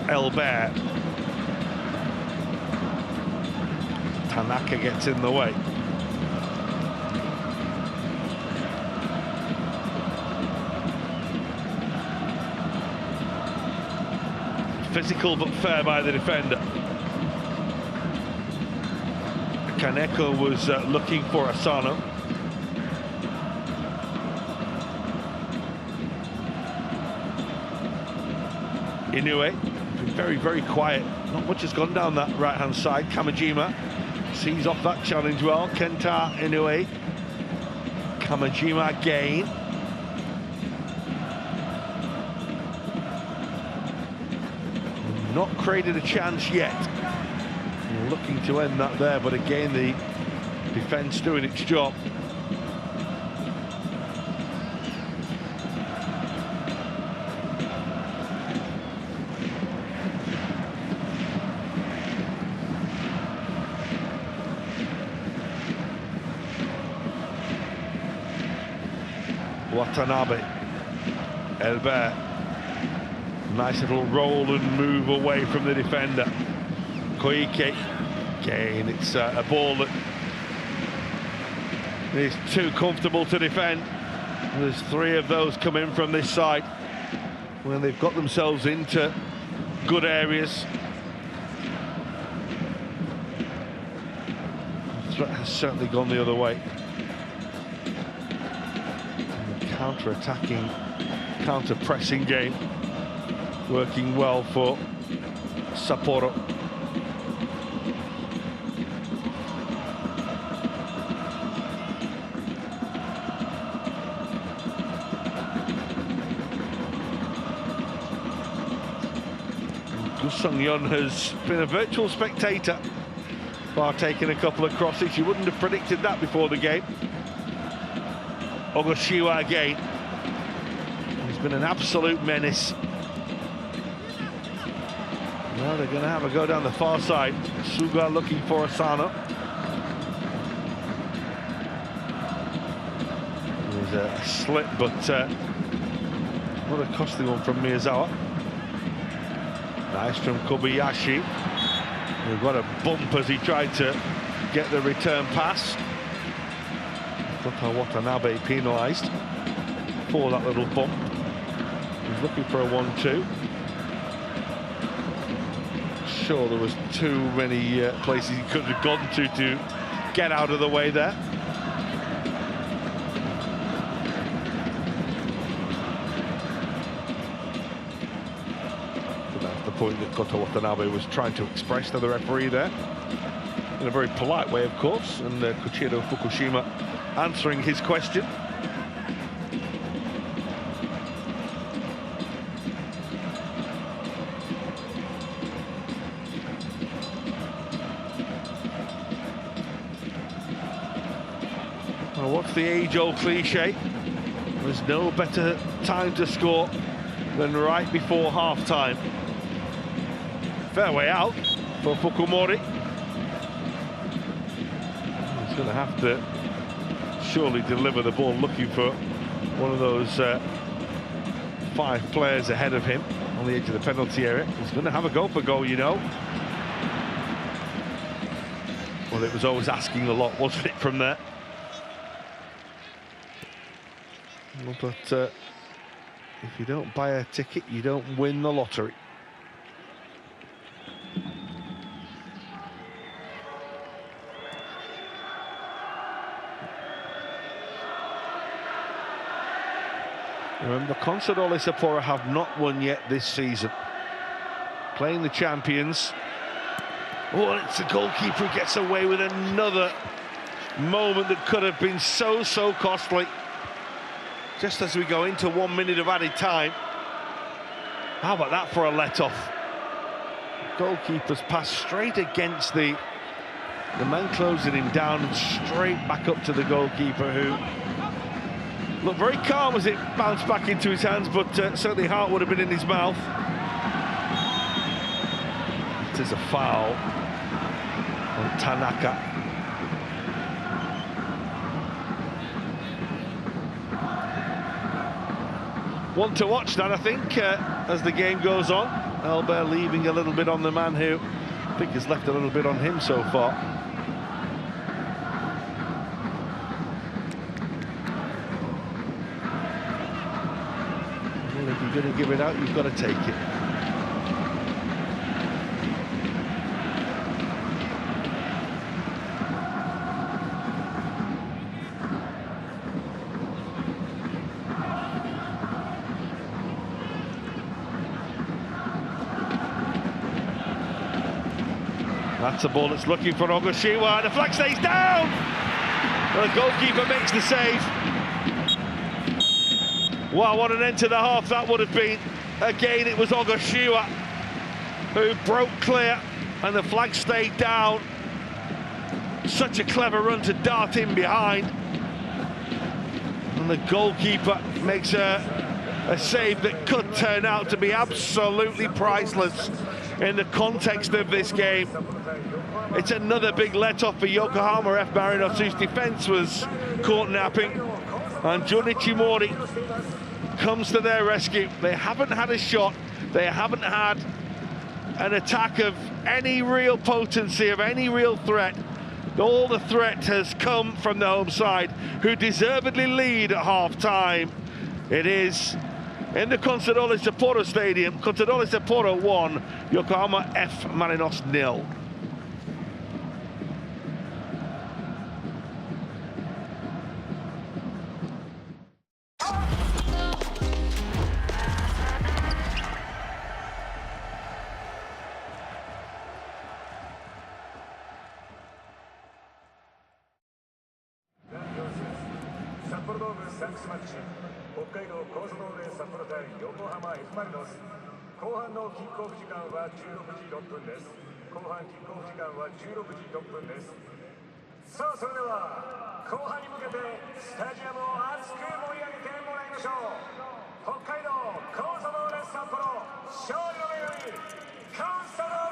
Elbert. Tanaka gets in the way. Physical but fair by the defender. Kaneko was looking for Asano. Inoue. Very, very quiet. Not much has gone down that right-hand side. Kamajima sees off that challenge well. Kenta Inoue. Kamajima again. Not created a chance yet. Looking to end that there, but again the defence doing its job. Watanabe, Elbert, nice little roll and move away from the defender. Koike, again, it's a ball that is too comfortable to defend. There's 3 of those coming from this side when they've got themselves into good areas. The threat has certainly gone the other way. Counter-attacking, counter-pressing game working well for Sapporo. Gu Sung-yeon has been a virtual spectator, partaking a couple of crosses. You wouldn't have predicted that before the game. Ogashiwa again. He's been an absolute menace. Well, they're going to have a go down the far side. Suga looking for Asano. There's a slip, but not a costly one from Miyazawa. Nice from Kobayashi. We've got a bump as he tried to get the return pass. Kota Watanabe penalised for that little bump. He's looking for a 1-2. Sure, there was too many places he could have gone to get out of the way there. So that's the point that Kota Watanabe was trying to express to the referee there, in a very polite way, of course, and Koichiro Fukushima answering his question. Well, what's the age-old cliche? There's no better time to score than right before half-time. Fair way out for Fukumori. He's going to have to surely deliver the ball, looking for one of those 5 players ahead of him on the edge of the penalty area. He's going to have a go for goal, you know. Well, it was always asking a lot, wasn't it, from there? But if you don't buy a ticket, you don't win the lottery. Remember, Consadole Sapporo have not won yet this season. Playing the champions. Oh, and it's the goalkeeper who gets away with another moment that could have been so costly. Just as we go into 1 minute of added time. How about that for a let-off? Goalkeeper's pass straight against the man closing him down, and straight back up to the goalkeeper, who looked very calm as it bounced back into his hands, but certainly heart would have been in his mouth. It is a foul on Tanaka. One to watch that, I think, as the game goes on. Albert leaving a little bit on the man who I think has left a little bit on him so far. Well, if you're going to give it out, you've got to take it. That's a ball that's looking for Ogashiwa, and the flag stays down! Well, the goalkeeper makes the save. Wow, what an end to the half that would have been. Again, it was Ogashiwa who broke clear, and the flag stayed down. Such a clever run to dart in behind. And the goalkeeper makes a save that could turn out to be absolutely priceless in the context of this game. It's another big let-off for Yokohama F Marinos, whose defence was caught napping, and Junichi Mori comes to their rescue. They haven't had a shot, they haven't had an attack of any real potency, of any real threat. All the threat has come from the home side, who deservedly lead at half-time. It is in the Consadole Sapporo Stadium. Consadole Sapporo 1, Yokohama F Marinos 0. Sapporo Dome サンクスマッチ、北海道コンサドーレ札幌対横浜 F マリノス。後半のキックオフ時間は16時6分です。後半キックオフ時間は16時6分です。さあ、それでは後半に向けてスタジアムを熱く盛り上げてもらいましょう。北海道コンサドーレ札幌、勝利の女神コンサドーレ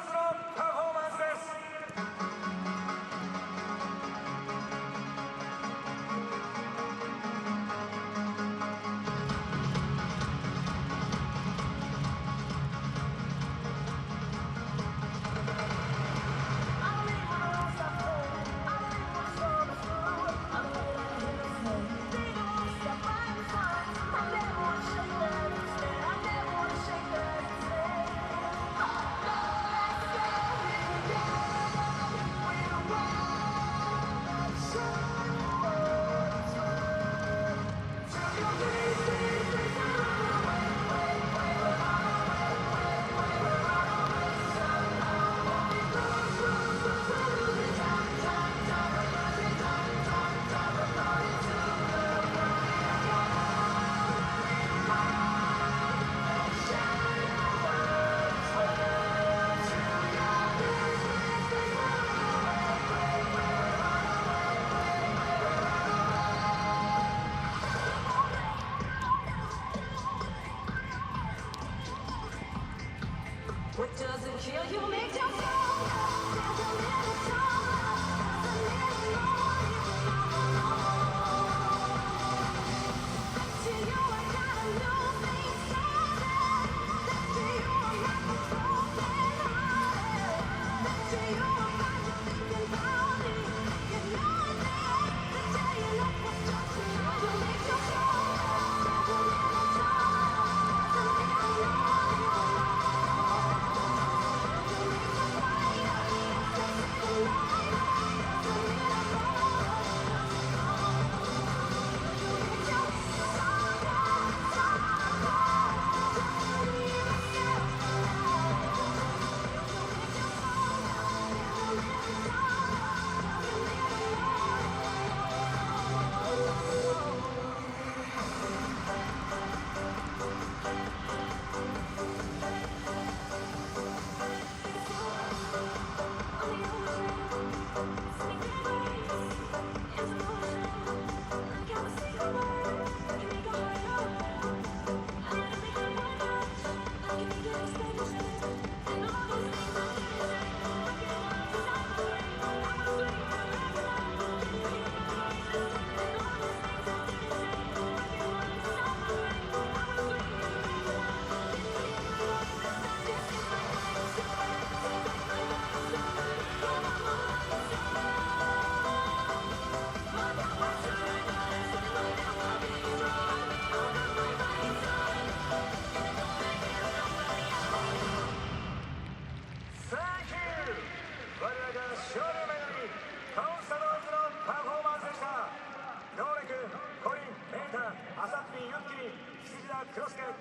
黒助上郷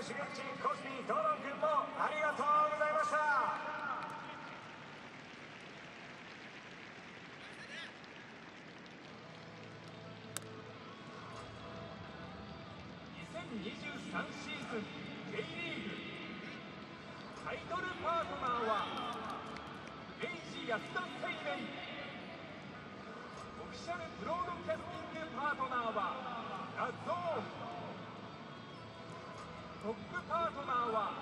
重内小杉道論君もありがとうございました。2023シーズン J リーグタイトルパートナーは明治安田生命。オフィシャルブロードキャスティングパートナーはダゾーン。トップパートナーは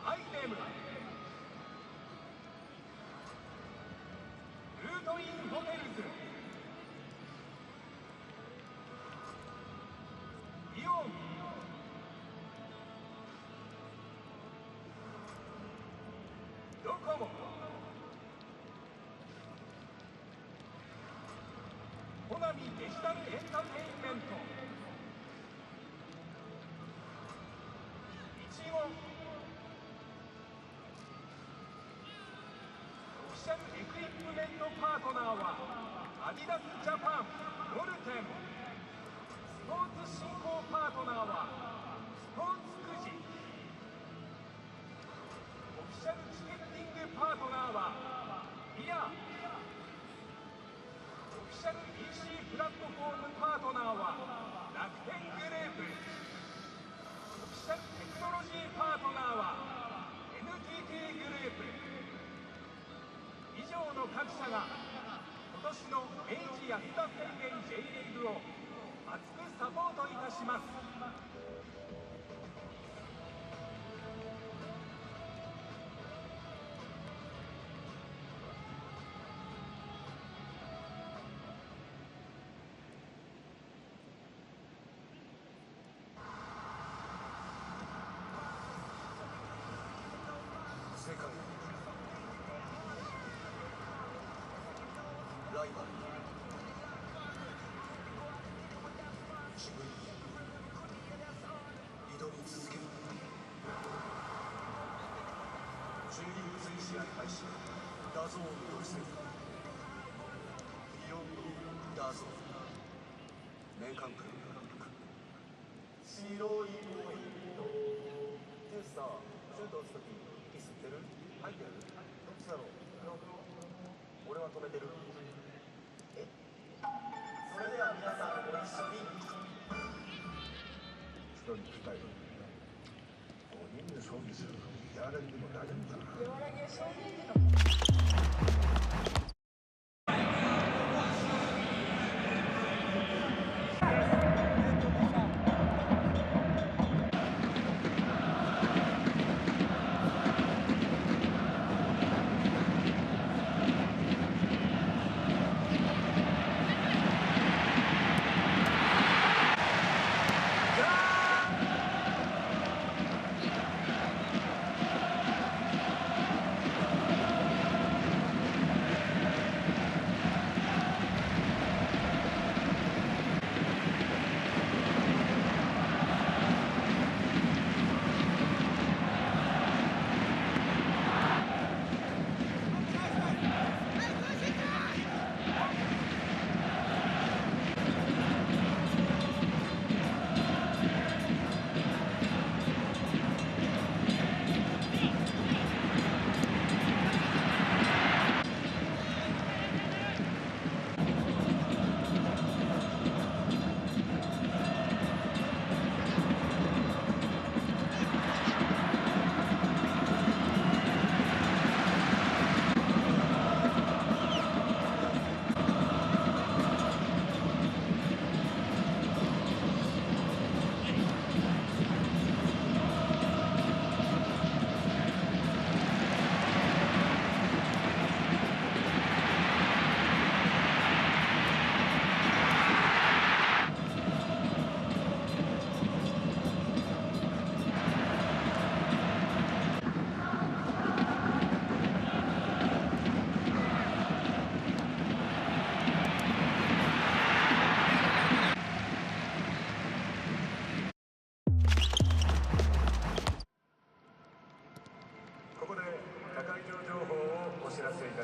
アイネム。ルートインホテルズ、イオン、ドコモ、コナミデジタルエンターテインメント、イチゴ、オフィシャルエクイプメントパートナーはアディダスジャパン、ノルテン。スポーツ振興パートナーはスポーツくじ。オフィシャルチケッティングパートナーはビア。オフィシャル EC プラットフォームパートナーは楽天グループ。オフィシャルテクノロジーパートナーは NTT グループ。以上の各社が今年の明治安田生命 J リーグを熱くサポートいたします。世界ライバル自分に挑み続ける。 J リーグ全試合配信ダゾーン独占。イオンダゾーン年間プレミアム。白いポイントってさ、シュート打つとき息吸ってる？入ってる？どっちだろう？俺は止めてる。それでは皆さんご一緒に。1人2人5人で勝負する和らぎでも大丈夫かな。和らぎは正面での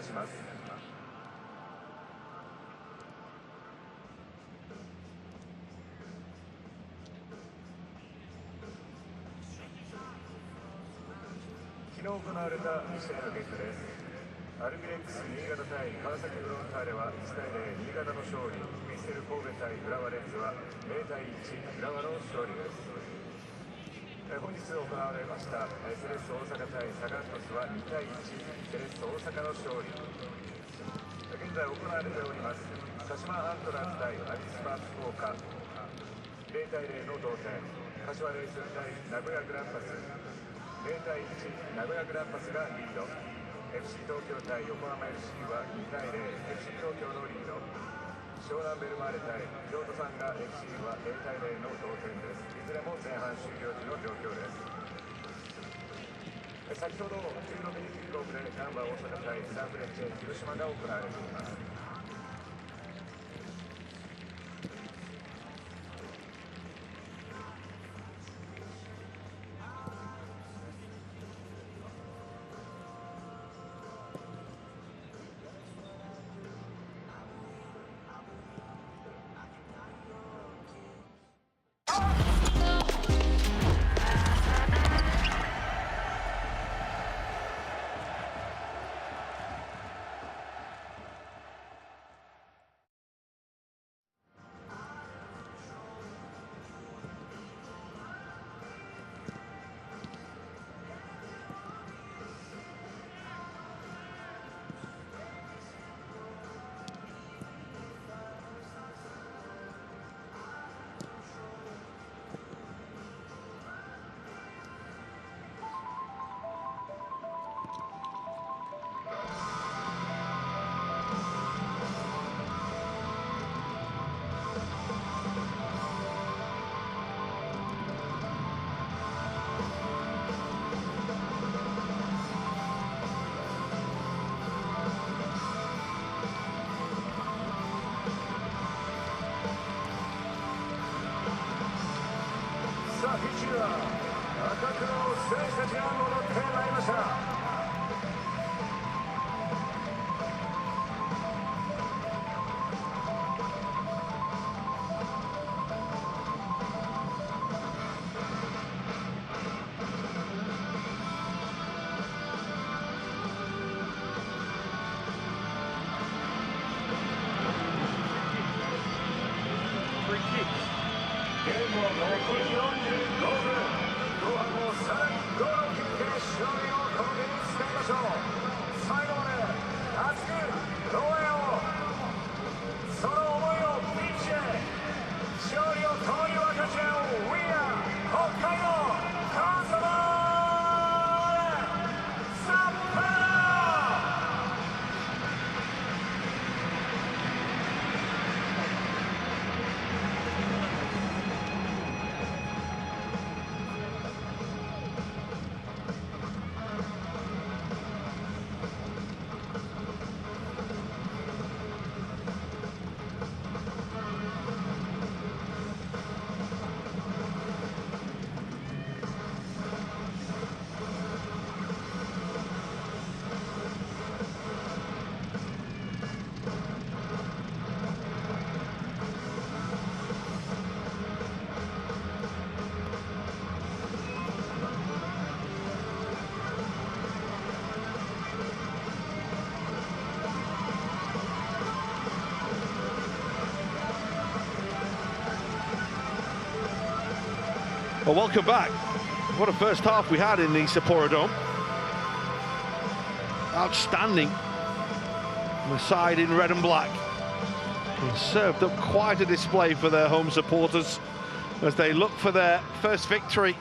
します。行われた2試合の結果です。アルビレックス新潟対川崎フロンターレは1対0新潟の勝利。ヴィッセル神戸対浦和レッズは0対1浦和の勝利です。本日行われましたセレッソ大阪対サガン鳥栖は2対1セレッソ大阪の勝利。現在行われております鹿島アントラーズ対アビスパ福岡0対0の同点。柏レイソル対名古屋グランパス0対1名古屋グランパスがリード。 FC 東京対横浜 FC は2対0 FC 東京のリード。湘南ベルマーレ対京都サンガ FC は0対0の同点です。いずれも前半終了時の状況です。先ほど16時キックオフでガンバ大阪対サンフレッチェ広島が行われています。フィッシュは赤黒の選手たちが戻ってまいりました。ゲームは残り45分。後半もさらにゴールを決めて勝利をこの手につかみましょう。最後まで熱く応援を、その思いをピッチへ、勝利を共に分かち合う We are 北海道コンサドーレ札幌。Well, welcome back. What a first half we had in the Sapporo Dome. Outstanding. The side in red and black. And served up quite a display for their home supporters as they look for their first victory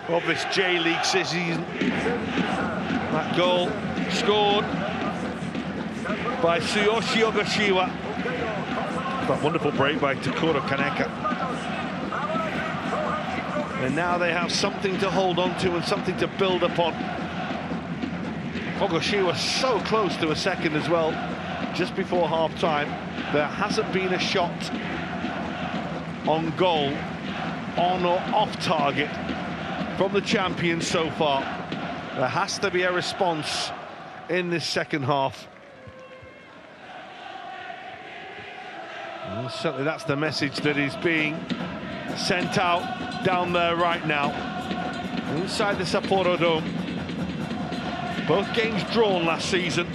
of this J-League season. That goal scored by Tsuyoshi Ogashiwa. That wonderful break by Takuro Kaneka. And now they have something to hold on to and something to build upon. Ogashiwa so close to a second as well, just before half-time. There hasn't been a shot on goal, on or off target, from the champions so far. There has to be a response in this second half. And certainly that's the message that is being sent out down there right now, inside the Sapporo Dome. Both games drawn last season.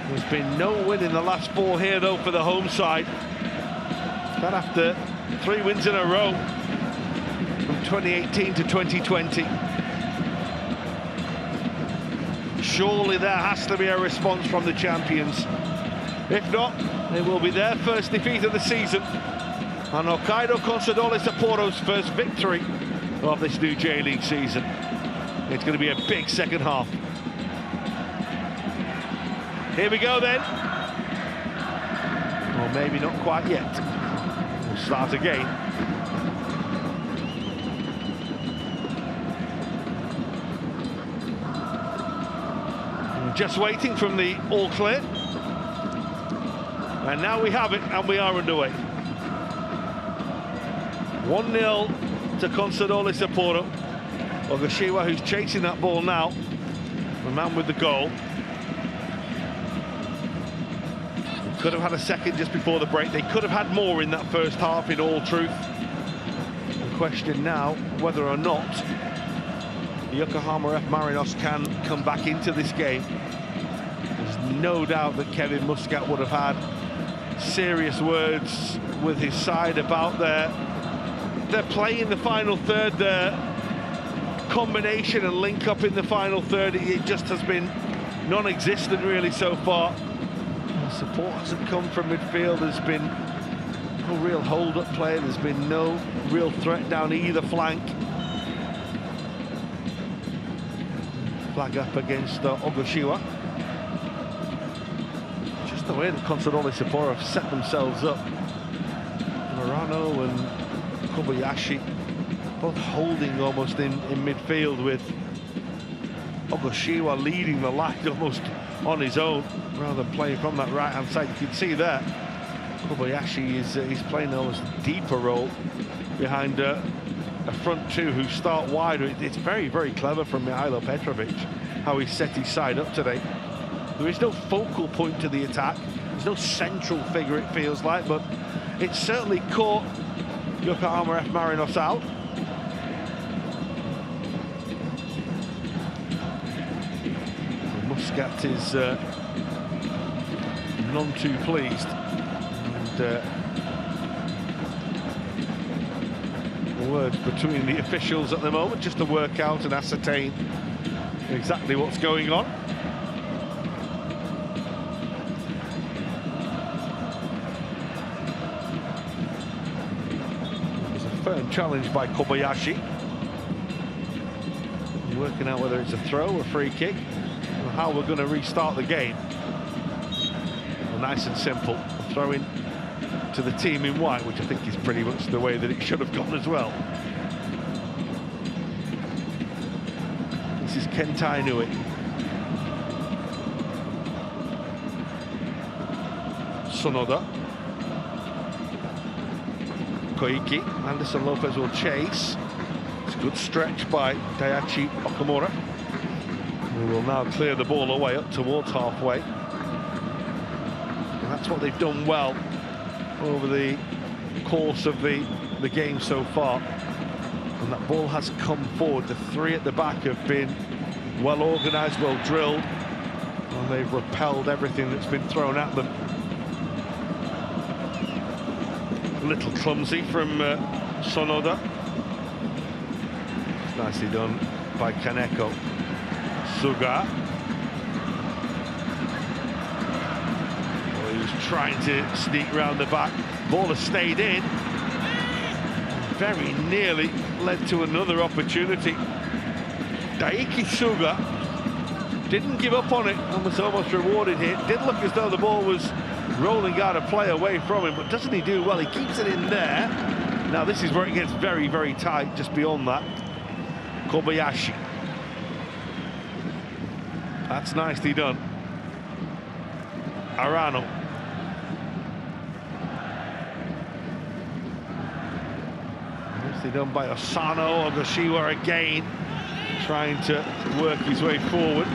There's been no win in the last 4 here, though, for the home side. That after 3 wins in a row from 2018 to 2020. Surely there has to be a response from the champions. If not, it will be their first defeat of the season, and Hokkaido Consadole Sapporo's first victory of this new J-League season. It's going to be a big second half. Here we go then. Or maybe not quite yet. We'll start again. Just waiting from the all clear. And now we have it, and we are underway. 1-0 to Consadole Sapporo. Ogashiwa, who's chasing that ball now, the man with the goal. They could have had a second just before the break. They could have had more in that first half, in all truth. The question now, whether or not the Yokohama F Marinos can come back into this game. There's no doubt that Kevin Muscat would have had serious words with his side about their play in the final third, their combination and link up in the final third. It just has been non-existent really so far. The support hasn't come from midfield. There's been no real hold-up play. There's been no real threat down either flank. Flag up against Ogashiwa. Just the way that Consadole Sapporo have set themselves up. Murano and Kobayashi both holding almost in midfield, with Ogashiwa leading the line almost on his own rather than playing from that right-hand side. You can see there Kobayashi is playing almost a deeper role behind a front two who start wider. It's very, very clever from Mihailo Petrovic how he set his side up today. There is no focal point to the attack. There's no central figure, it feels like, but it certainly caught Yokohama F Marinos out. Muscat is none too pleased. And words between the officials at the moment, just to work out and ascertain exactly what's going on. There's a firm challenge by Kobayashi. Working out whether it's a throw or a free kick, or how we're going to restart the game. Well, nice and simple. A throw in to the team in white, which I think is pretty much the way that it should have gone as well. This is Kentai Inui. Sonoda. Koiki. Anderson Lopez will chase. It's a good stretch by Daichi Okamura, who will now clear the ball away up towards halfway. And that's what they've done well over the course of the game so far. And that ball has come forward. The three at the back have been well organised, well drilled, and they've repelled everything that's been thrown at them. A little clumsy from Sonoda. It's nicely done by Kaneko. Suga. Well, he was trying to sneak round the back. Ball has stayed in. Very nearly led to another opportunity. Daiki Suga didn't give up on it and was almost rewarded here. It did look as though the ball was rolling out of play away from him, but doesn't he do well? He keeps it in there. Now this is where it gets very, very tight just beyond that. Kobayashi. That's nicely done. Arano. Nicely done by Osano. Ogashiwa again, trying to work his way forward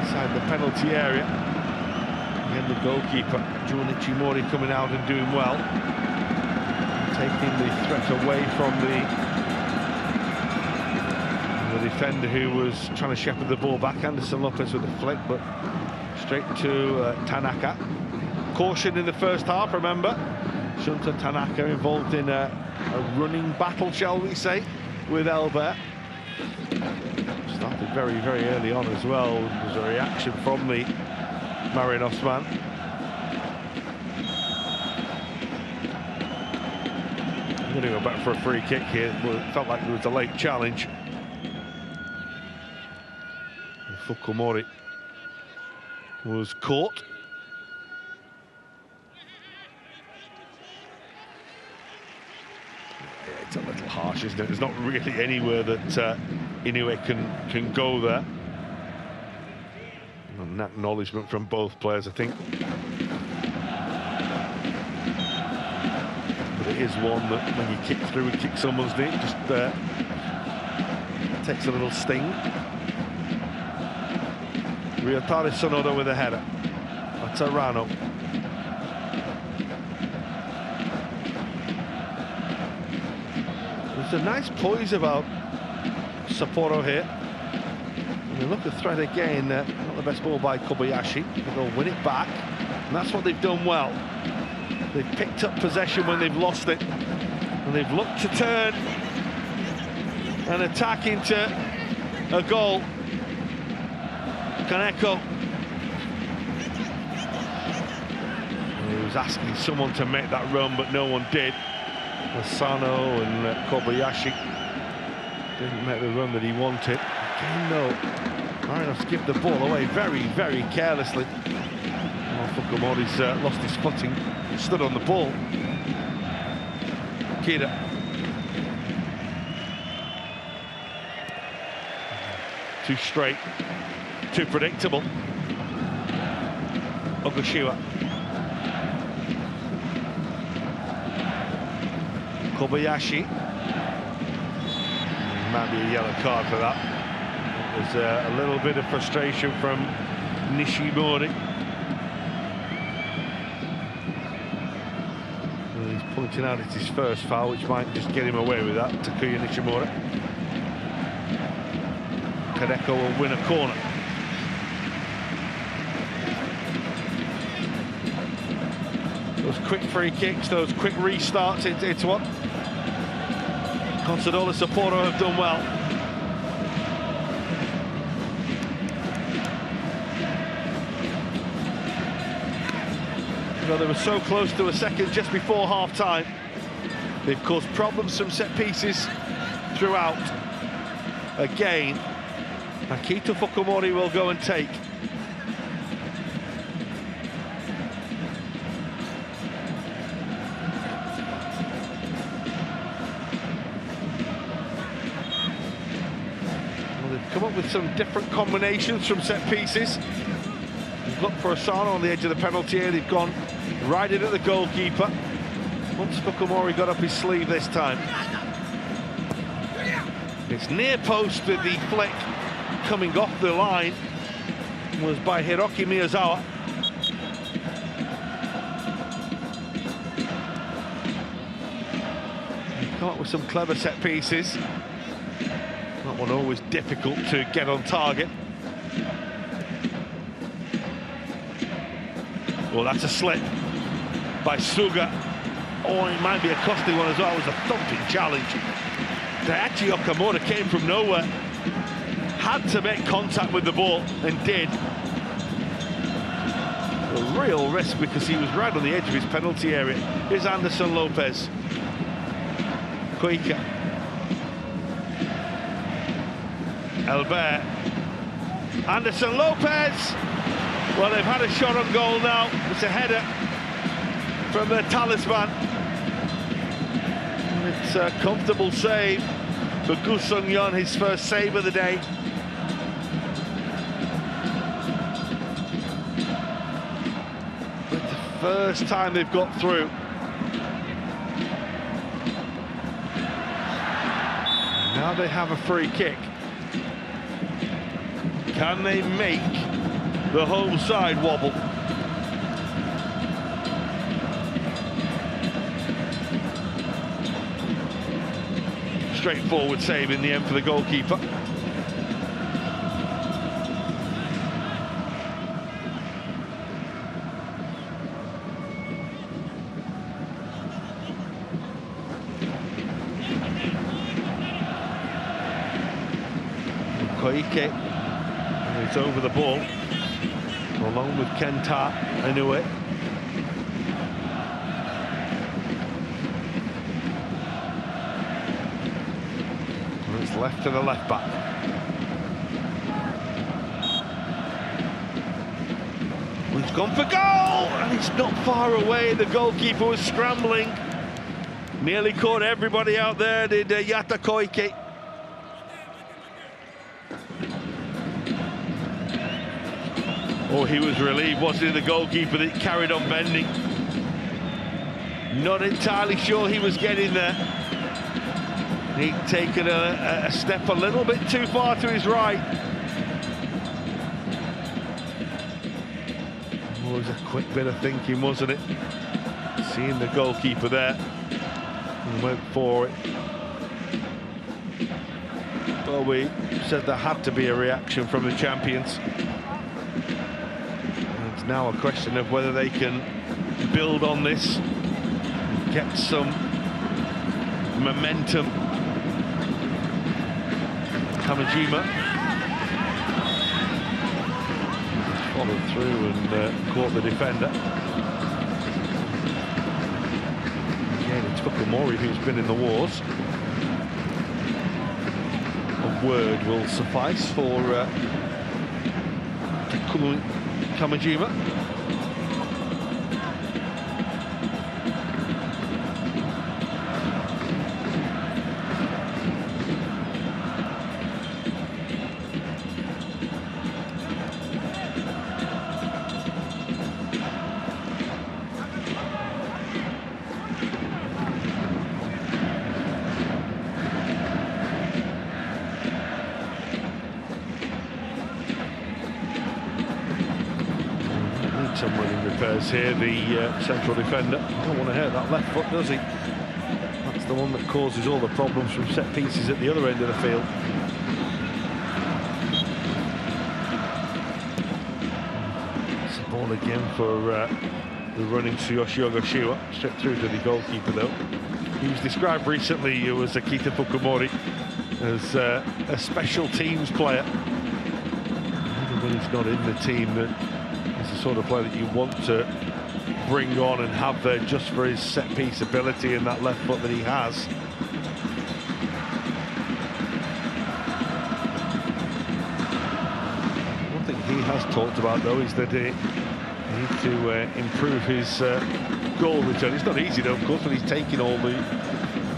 inside the penalty area. Again, the goalkeeper, Junichi Mori, coming out and doing well, taking the threat away from the defender who was trying to shepherd the ball back. Anderson Lopez with the flick, but straight to Tanaka. Caution in the first half, remember. Shunta Tanaka involved in a running battle, shall we say, with Albert. Started very, very early on as well. There was a reaction from the Marinos man. I'm going to go back for a free kick here. Well, it felt like there was a late challenge. And Fukumori was caught. Yeah, it's a little harsh, isn't it? There's not really anywhere that Inoue can go there. An acknowledgement from both players, I think. But it is one that when you kick through and kick someone's knee, it just takes a little sting. Ryotaro Sonoda with a header. That's Arano. There's a nice poise about Sapporo here. And they look at threat again. Not the best ball by Kobayashi. They'll win it back, and that's what they've done well. They've picked up possession when they've lost it, and they've looked to turn and attack into a goal. Kaneko, he was asking someone to make that run, but no one did. Asano and Kobayashi didn't make the run that he wanted. Again, though, Marinos give the ball away very, very carelessly. Oh, Fukumori's lost his footing, stood on the ball. Kida. Too straight, too predictable. Ogashiwa. Kobayashi. Might be a yellow card for that. There's a little bit of frustration from Nishimori. And he's pointing out it's his first foul, which might just get him away with that. Takuya Nishimura. Kaneko will win a corner. Those quick free kicks, those quick restarts, it's what Consadole Sapporo have done well. Well, they were so close to a second just before half-time. They've caused problems from set pieces throughout. Again, Akito Fukumori will go and take. Come up with some different combinations from set pieces. They've looked for Asano on the edge of the penalty area. They've gone right in at the goalkeeper. Once Fukumori got up his sleeve this time. It's near post with the flick coming off the line. Was by Hiroki Miyazawa. They've come up with some clever set pieces. That one always difficult to get on target. Well, that's a slip by Suga. Oh, it might be a costly one as well. It was a thumping challenge. Daichi Okamura came from nowhere. Had to make contact with the ball and did. A real risk because he was right on the edge of his penalty area. Here's Anderson Lopez. Koika. Albert. Anderson Lopez. Well, they've had a shot on goal now. It's a header from the talisman. It's a comfortable save for Gu Sung-yeon, his first save of the day. But the first time they've got through. Now they have a free kick. Can they make the home side wobble? Straightforward save in the end for the goalkeeper. Koike, and he's over the ball, along with Kenta Inoue. And it's left to the left back. He's gone for goal, and it's not far away. The goalkeeper was scrambling. Nearly caught everybody out there, did Yata Koike. Oh, he was relieved, wasn't he, the goalkeeper, that carried on bending. Not entirely sure he was getting there. He'd taken a step a little bit too far to his right. Oh, it was a quick bit of thinking, wasn't it? Seeing the goalkeeper there. And went for it. Well, we said there had to be a reaction from the champions. And it's now a question of whether they can build on this, get some momentum. Kamijima followed through and caught the defender. It's Fukumori who's been in the wars. A word will suffice for Kamijima. Someone in repairs here, the central defender. Don't want to hurt that left foot, does he? That's the one that causes all the problems from set pieces at the other end of the field. It's a ball again for the running Tsuyoshi Ogashiwa. Straight through to the goalkeeper though. He was described recently as Akita Fukumori as a special teams player. Even when he's not in the team, that he's the sort of player that you want to bring on and have there just for his set-piece ability and that left foot that he has. One thing he has talked about, though, is that he needs to improve his goal return. It's not easy, though, of course, when he's taking all the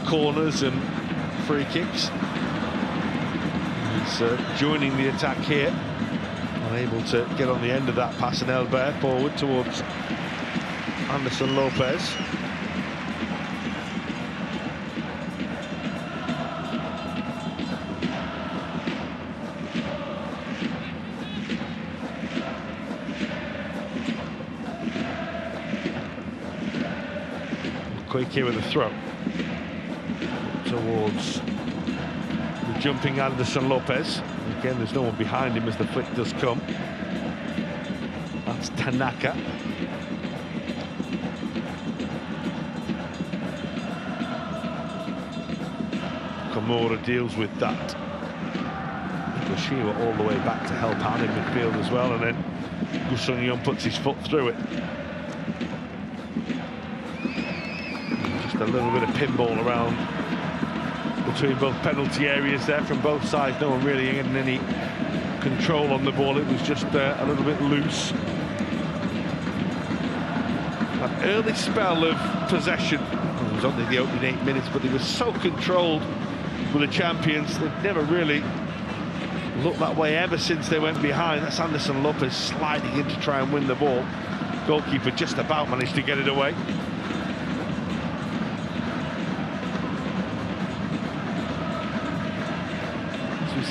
corners and free kicks. He's joining the attack here. Able to get on the end of that pass and elbow forward towards Anderson Lopez. Quick here with the throw towards the jumping Anderson Lopez. Again, there's no one behind him as the flick does come. That's Tanaka. Komura deals with that. Yoshiwa all the way back to help out in midfield as well, and then Gu Sung-yeon puts his foot through it. Just a little bit of pinball around between both penalty areas there from both sides. No one really getting any control on the ball. It was just a little bit loose. An early spell of possession. It was only the opening 8 minutes, but they were so controlled with the champions. They've never really looked that way ever since they went behind. That's Anderson Lopez sliding in to try and win the ball. Goalkeeper just about managed to get it away.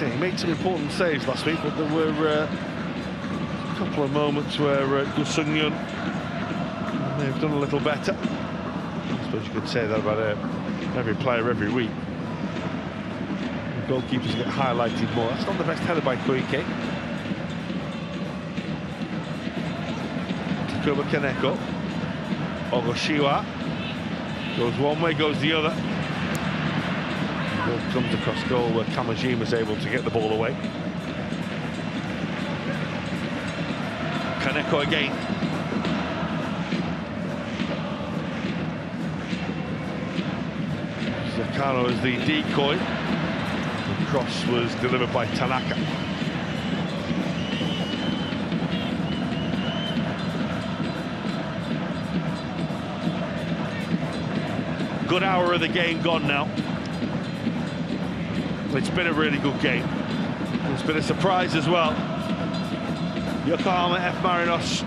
He made some important saves last week, but there were a couple of moments where Gu Sung-yeon may have done a little better. I suppose you could say that about every player every week. The goalkeepers get highlighted more. That's not the best header by Koike. Takuma Kaneko. Ogashiwa goes one way, goes the other. Ball comes across goal where Kamijima's able to get the ball away. Kaneko again. Zakano is the decoy. The cross was delivered by Tanaka. Good hour of the game gone now. It's been a really good game. It's been a surprise as well. Yokohama F Marinos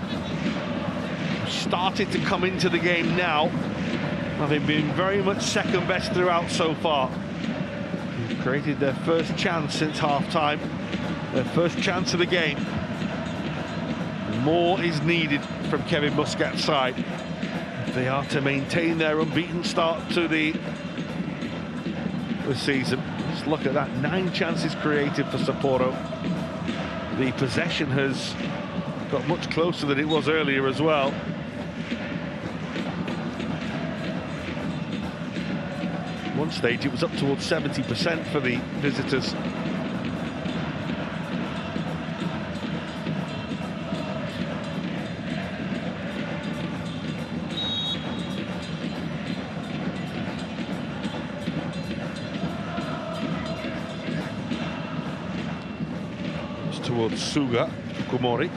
started to come into the game now, having been very much second best throughout so far. They've created their first chance since half-time, their first chance of the game. More is needed from Kevin Muscat's side if they are to maintain their unbeaten start to the season. Just look at that, 9 chances created for Sapporo. The possession has got much closer than it was earlier as well. One stage it was up towards 70% for the visitors. It's towards Suga, Fukumori.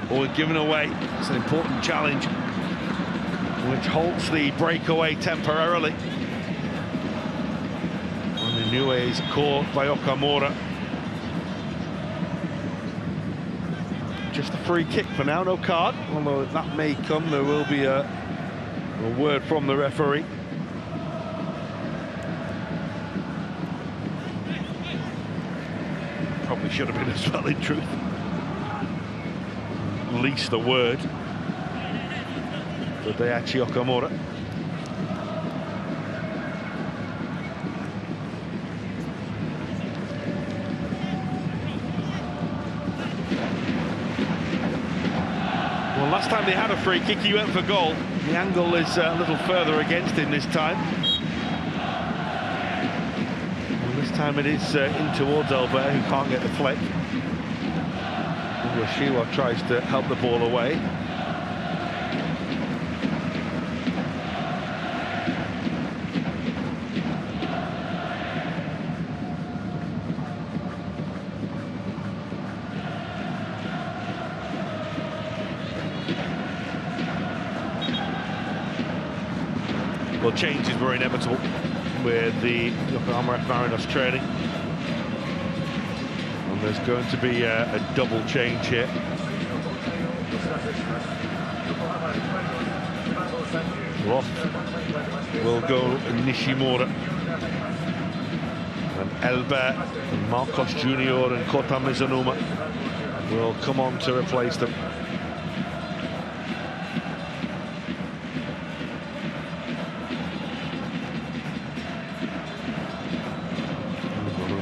Ball given away. It's an important challenge which halts the breakaway temporarily. Inoue is caught by Okamura. Just a free kick for now, no card. Although that may come, there will be a word from the referee. Probably should have been as well, in truth. At least a word for Daichi Okamura. Last time they had a free kick, he went for goal. The angle is a little further against him this time. And this time it is in towards Albert, who can't get the flick. Yoshiwa tries to help the ball away. Well, changes were inevitable with the Yokohama F Marinos training. And there's going to be a double change here. Off will go Nishimura. And Elbert, and Marcos Jr. and Kota Mizunuma will come on to replace them.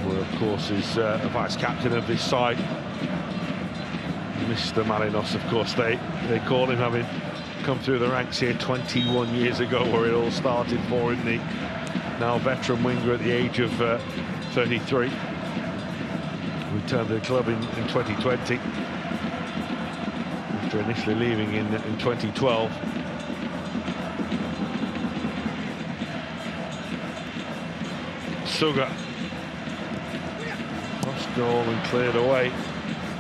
Of course, is a vice-captain of this side. Mr. Marinos, of course, they call him, having come through the ranks here 21 years ago, where it all started for him, the now veteran winger at the age of 33. Returned to the club in 2020, after initially leaving in 2012. Suga. Goal and cleared away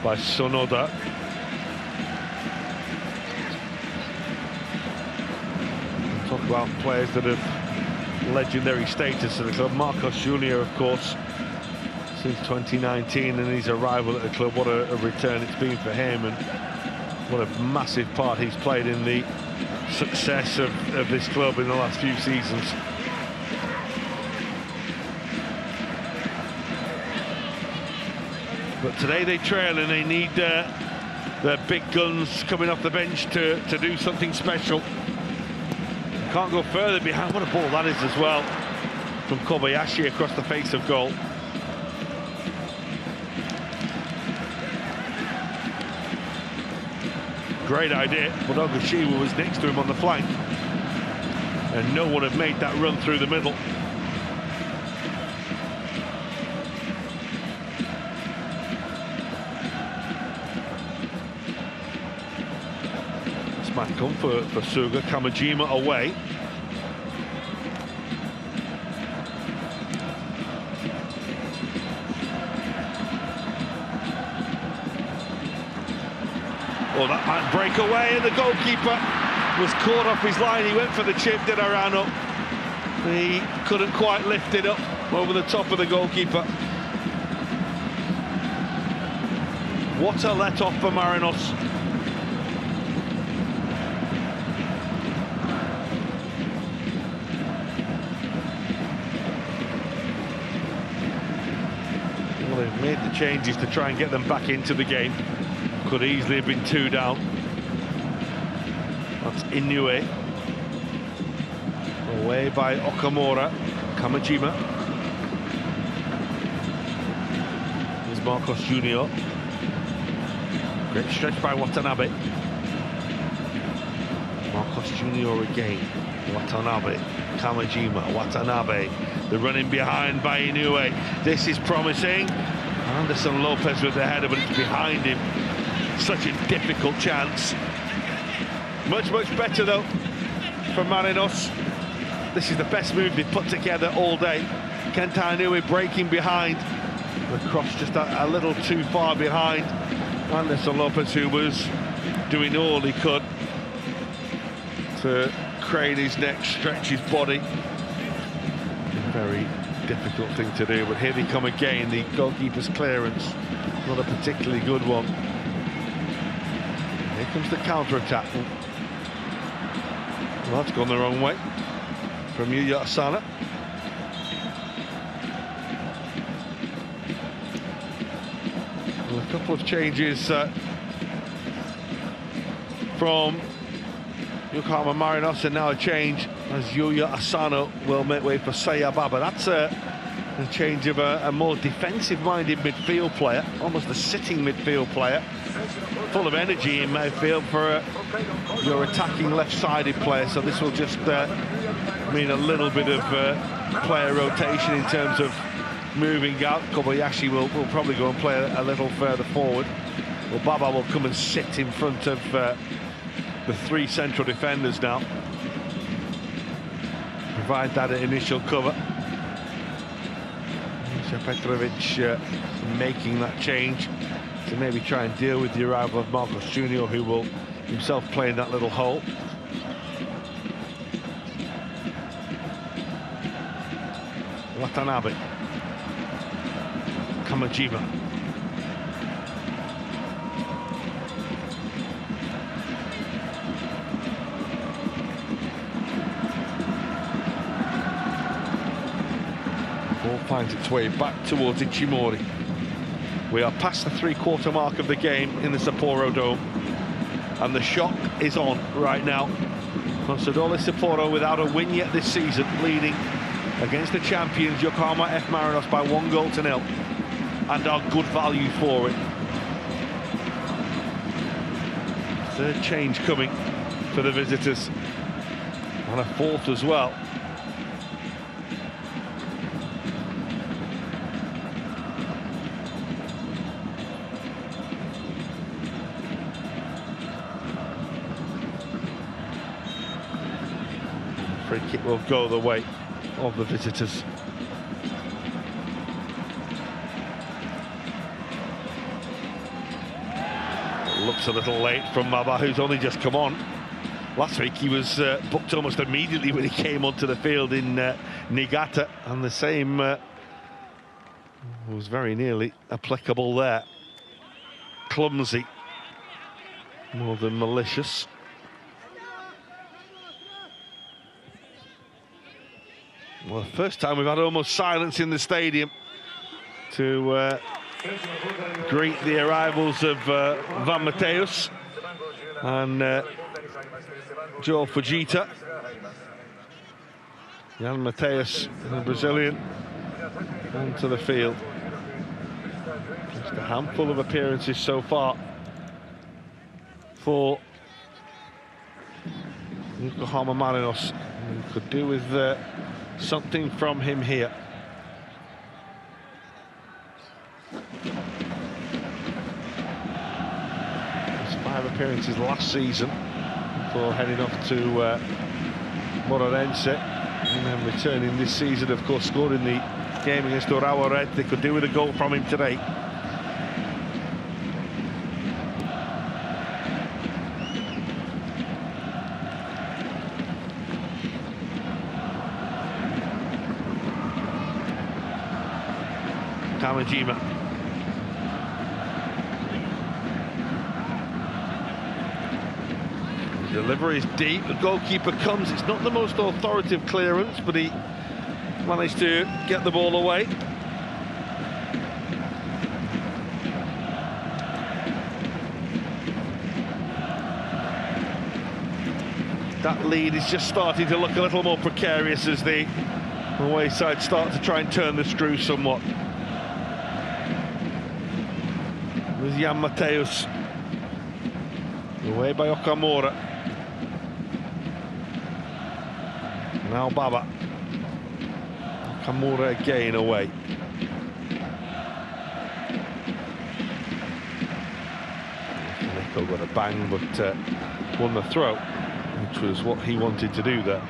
by Sonoda. Talk about players that have legendary status at the club. Marcos Jr., of course, since 2019 and his arrival at the club. What a return it's been for him, and what a massive part he's played in the success of this club in the last few seasons. But today they trail, and they need their big guns coming off the bench to do something special. Can't go further behind. What a ball that is as well, from Kobayashi across the face of goal. Great idea, but Ogashiwa was next to him on the flank, and no one had made that run through the middle. might come for Suga. Kamajima away. Oh, that might break away, and the goalkeeper was caught off his line. He went for the chip, then Arano. He couldn't quite lift it up over the top of the goalkeeper. What a let-off for Marinos. Well, they've made the changes to try and get them back into the game. Could easily have been 2 down. That's Inoue. Away by Okamura. Kamajima. Here's Marcos Junior. Great stretch by Watanabe. Marcos Junior again. Watanabe. Kamajima. Watanabe. The running behind by Inoue. This is promising. Anderson Lopez with the header, but it's behind him. Such a difficult chance. Much better though for Marinos. This is the best move they've put together all day. Kenta Inoue breaking behind. The cross just a little too far behind. Anderson Lopez, who was doing all he could to crane his neck, stretch his body. A very difficult thing to do, but here they come again. The goalkeeper's clearance, not a particularly good one. Here comes the counter-attack. Well, that's gone the wrong way from Yuya Asano. Well, a couple of changes from Yokohama Marinos, and now a change as Yuya Asano will make way for Sayababa. That's a change of a more defensive-minded midfield player, almost a sitting midfield player, full of energy in midfield for your attacking left-sided player. So this will just mean a little bit of player rotation in terms of moving out. Kobayashi will probably go and play a little further forward. Well, Baba will come and sit in front of the 3 central defenders now. Provide that initial cover. Petrovic making that change to maybe try and deal with the arrival of Marcos Junior, who will himself play in that little hole. Watanabe. Kamajima. Ball finds its way back towards Ichimori. We are past the 3/4 mark of the game in the Sapporo Dome, and the shock is on right now. Consadole Sapporo without a win yet this season, leading against the champions Yokohama F Marinos by 1-0, and are good value for it. Third change coming for the visitors, and a 4th as well. Free kick will go the way of the visitors. Looks a little late from Maba, who's only just come on. Last week he was booked almost immediately when he came onto the field in Niigata, and the same was very nearly applicable there. Clumsy more than malicious. Well, the first time we've had almost silence in the stadium to greet the arrivals of Van Mateus and Joe Fujita. Jan Mateus, the Brazilian, onto the field. Just a handful of appearances so far for Yokohama Marinos. We could do with something from him here. His 5 appearances last season, before heading off to Moreirense, and then returning this season, of course, scoring the game against Urawa Red. They could do with a goal from him today. Kamajima. The delivery is deep, the goalkeeper comes, it's not the most authoritative clearance, but he managed to get the ball away. That lead is just starting to look a little more precarious as the away side start to try and turn the screw somewhat. With Jan Mateus, away by Okamura. Now Baba. Okamura again away. Nico got a bang, but won the throw, which was what he wanted to do there.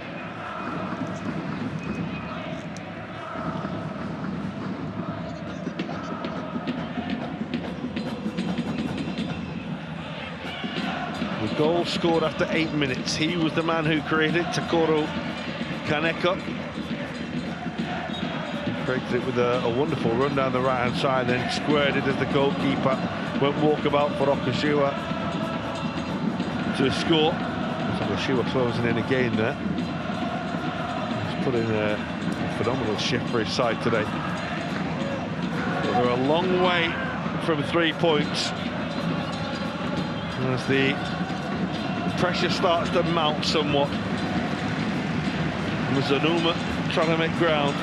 Goal scored after 8 minutes. He was the man who created it, Takoro Kaneko. He created it with a wonderful run down the right-hand side, then squared it as the goalkeeper went walkabout for Okashiwa to score. Okashiwa closing in again there. He's put in a phenomenal shift for his side today. But they're a long way from 3 points. As the pressure starts to mount somewhat. Mizunuma trying to make ground.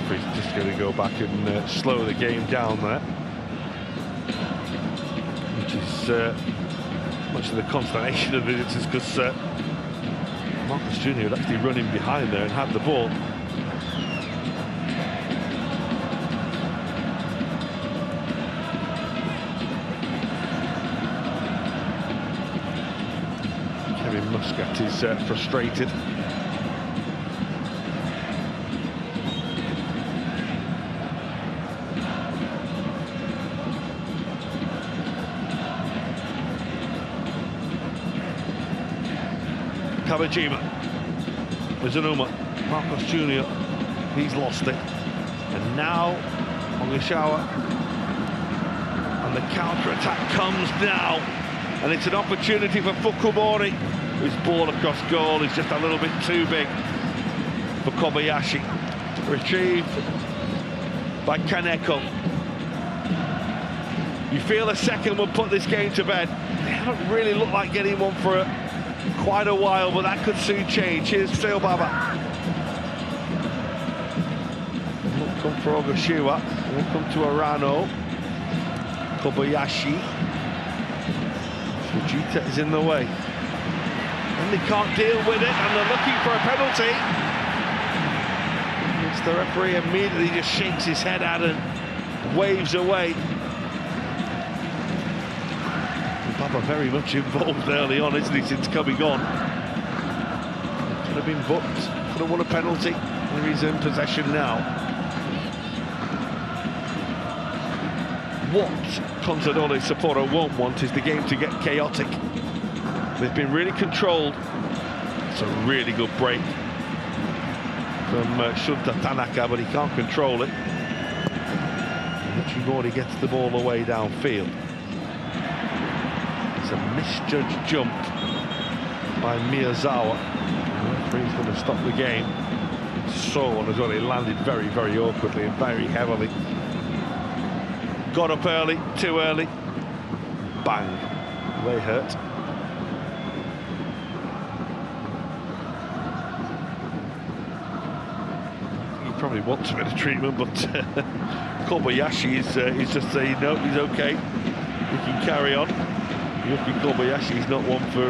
He's just going to go back and slow the game down there, which is much of the consternation of visitors, because Marcus Jr. had actually run in behind there and had the ball. Kevin Muscat is frustrated. Kawajima, Mizunuma, Marcos Jr., he's lost it. And now, Ongishawa, and the counter-attack comes now. And it's an opportunity for Fukumori, whose ball across goal is just a little bit too big for Kobayashi. Retrieved by Kaneko. You feel a second will put this game to bed. They haven't really looked like getting one for quite a while, but that could soon change. Here's Seo Baba. Won't come for Ogashiwa. Won't come to Arano. Kobayashi. Fujita is in the way. And they can't deal with it, and they're looking for a penalty. It's the referee immediately just shakes his head at and waves away. Baba very much involved early on, isn't he, since coming on. Could have been booked, could have won a penalty, and he's in possession now. What Consadole Sapporo won't want is the game to get chaotic. They've been really controlled. It's a really good break from Shunta Tanaka, but he can't control it. Michimori gets the ball away downfield. A misjudged jump by Miyazawa. The referee's going to stop the game. Saw one as well. He landed very, very awkwardly and very heavily. Got up early, too early. Bang. They hurt. He probably wants a bit of treatment, but Kobayashi is just saying no, he's okay. We can carry on. Yuki Kobayashi is not one for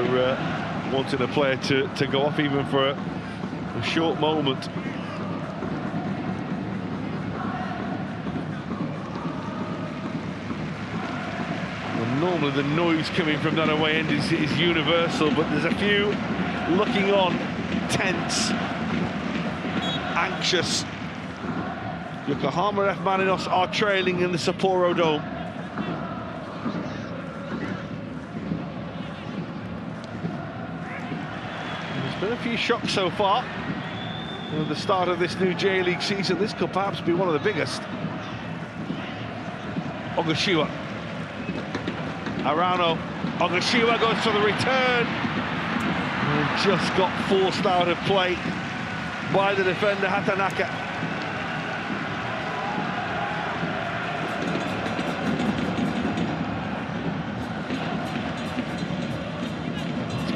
wanting a player to go off even for a short moment. And normally the noise coming from that away end is universal, but there's a few looking on, tense, anxious. Yokohama F Marinos are trailing in the Sapporo Dome. There's been a few shocks so far at the start of this new J-League season. This could perhaps be one of the biggest. Ogashiwa. Arano. Ogashiwa goes for the return. And just got forced out of play by the defender Hatanaka.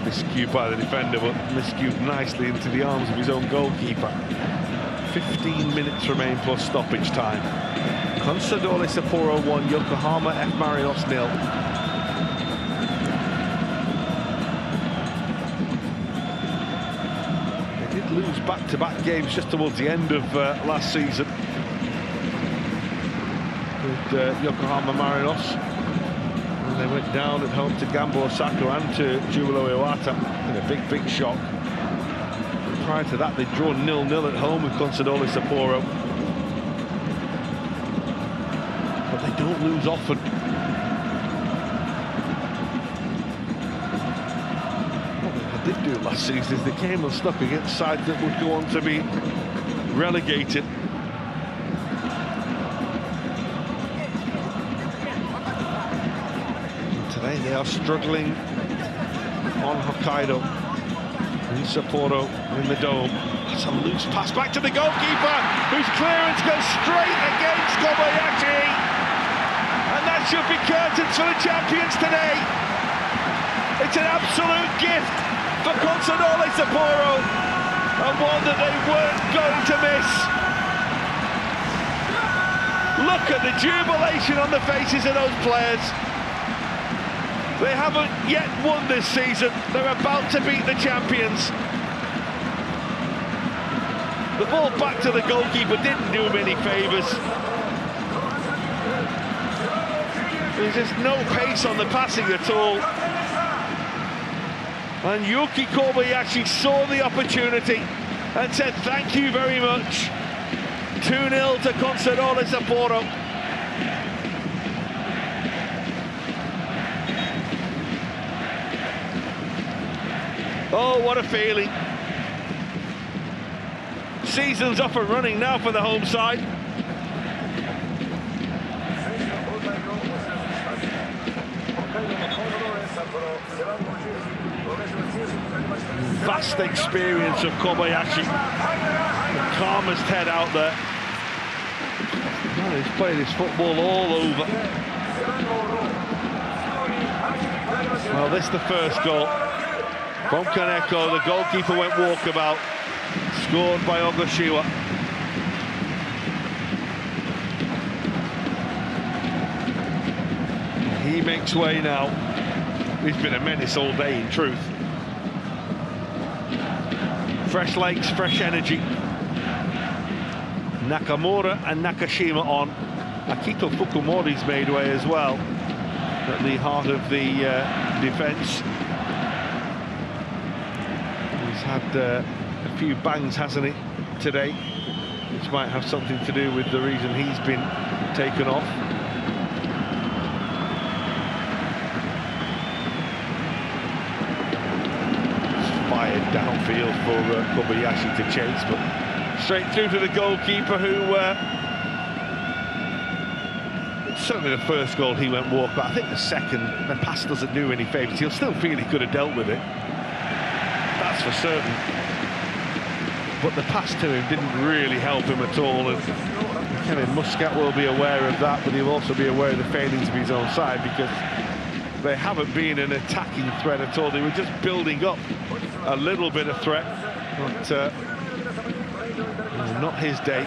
Miscued by the defender, but miscued nicely into the arms of his own goalkeeper. 15 minutes remain plus stoppage time. Consadole Sapporo 1, Yokohama F Marinos 0. They did lose back-to-back games just towards the end of last season with Yokohama Marinos. And they went down at home to Gambo Osaka and to Jubilo Iwata in a big shock. Prior to that, they'd drawn 0-0 at home with Consadole Sapporo. But they don't lose often. What they did do last season is they came unstuck against sides that would go on to be relegated. Today they are struggling on Hokkaido, in Sapporo, in the Dome. That's a loose pass back to the goalkeeper, whose clearance goes straight against Kobayashi. And that should be curtains for the champions today. It's an absolute gift for Consadole Sapporo, and one that they weren't going to miss. Look at the jubilation on the faces of those players. They haven't yet won this season. They're about to beat the champions. The ball back to the goalkeeper didn't do him any favours. There's just no pace on the passing at all. And Yuki Kobayashi saw the opportunity and said thank you very much. 2-0 to Consadole Sapporo. Oh, what a feeling. Season's up and running now for the home side. Vast experience of Kobayashi. The calmest head out there. Well, he's played his football all over. Well, this is the first goal from Kaneko. The goalkeeper went walkabout. Scored by Ogashiwa. He makes way now. He's been a menace all day, in truth. Fresh legs, fresh energy. Nakamura and Nakashima on. Akito Fukumori's made way as well at the heart of the defence. He's had a few bangs, hasn't he, today, which might have something to do with the reason he's been taken off. Fired downfield for Kobayashi to chase, but straight through to the goalkeeper, who certainly the first goal he went walk, but I think the second, the pass doesn't do any favours. He'll still feel he could have dealt with it, that's for certain. But the pass to him didn't really help him at all, and Kevin Muscat will be aware of that, but he'll also be aware of the failings of his own side, because they haven't been an attacking threat at all. They were just building up a little bit of threat, but not his day.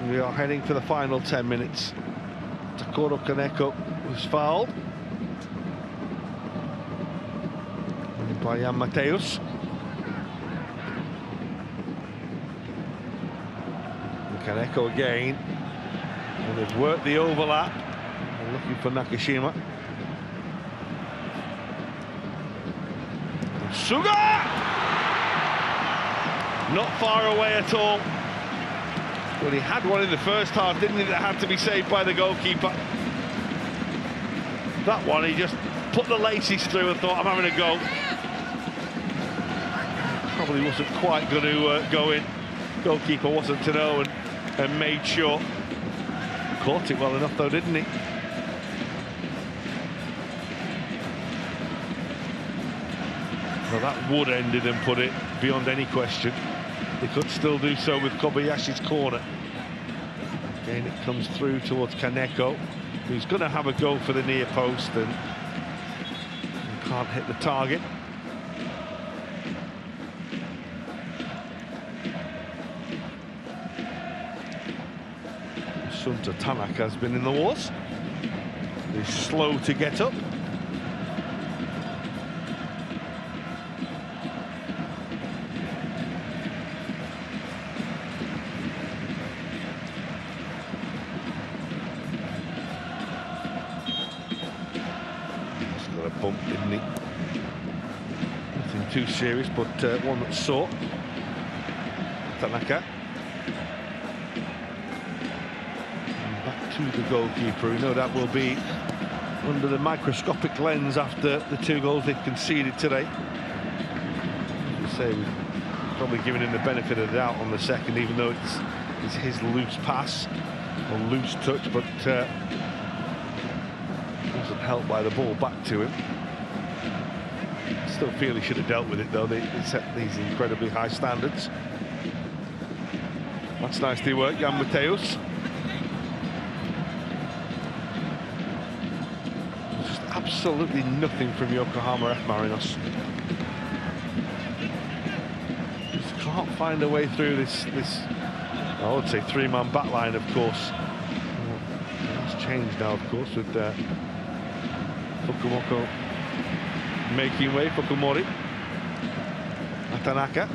We are heading for the final 10 minutes. Takuro Kaneko was fouled by Jan Mateus. And Kaneko again. And they've worked the overlap. They're looking for Nakashima. And Suga! Not far away at all. Well, he had one in the first half, didn't he, that had to be saved by the goalkeeper. That one, he just put the laces through and thought, I'm having a go. Probably wasn't quite going to go in. Goalkeeper wasn't to know and made sure. Caught it well enough though, didn't he? Well, that would ended and put it beyond any question. They could still do so with Kobayashi's corner. Again, it comes through towards Kaneko, who's going to have a go for the near post and can't hit the target. Sunta Tanaka has been in the wars. He's slow to get up. Bump, didn't he? Nothing too serious, but one that sore. Tanaka. And back to the goalkeeper, who no doubt will be under the microscopic lens after the 2 goals they've conceded today. As we say, we've probably given him the benefit of the doubt on the second, even though it's his loose pass or loose touch, but wasn't helped by the ball back to him. Still feel he should have dealt with it though. They set these incredibly high standards. That's nicely worked, Jan Mateus. Just absolutely nothing from Yokohama F Marinos. Just can't find a way through this I would say 3-man backline, of course. It's changed now, of course, with Fukumoto making way. Fukumori, Tanaka.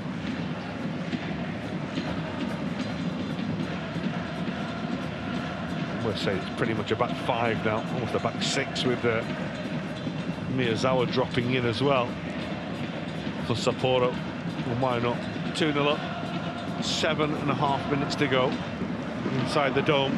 We'll say it's pretty much a back 5 now, almost a back 6 with Miyazawa dropping in as well for Sapporo. Well, why not? 2-0 up, 7.5 minutes to go inside the Dome.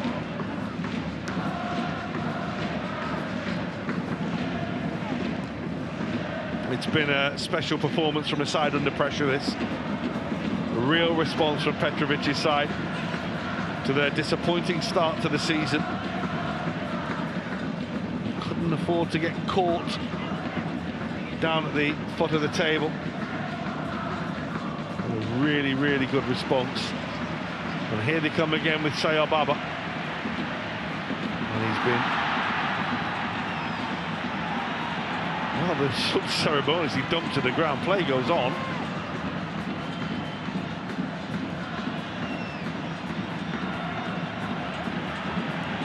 It's been a special performance from a side under pressure, this. A real response from Petrovic's side to their disappointing start to the season. Couldn't afford to get caught down at the foot of the table. And a really, really good response. And here they come again with Sayo Baba. And he's been rather ceremoniously dumped to the ground. Play goes on.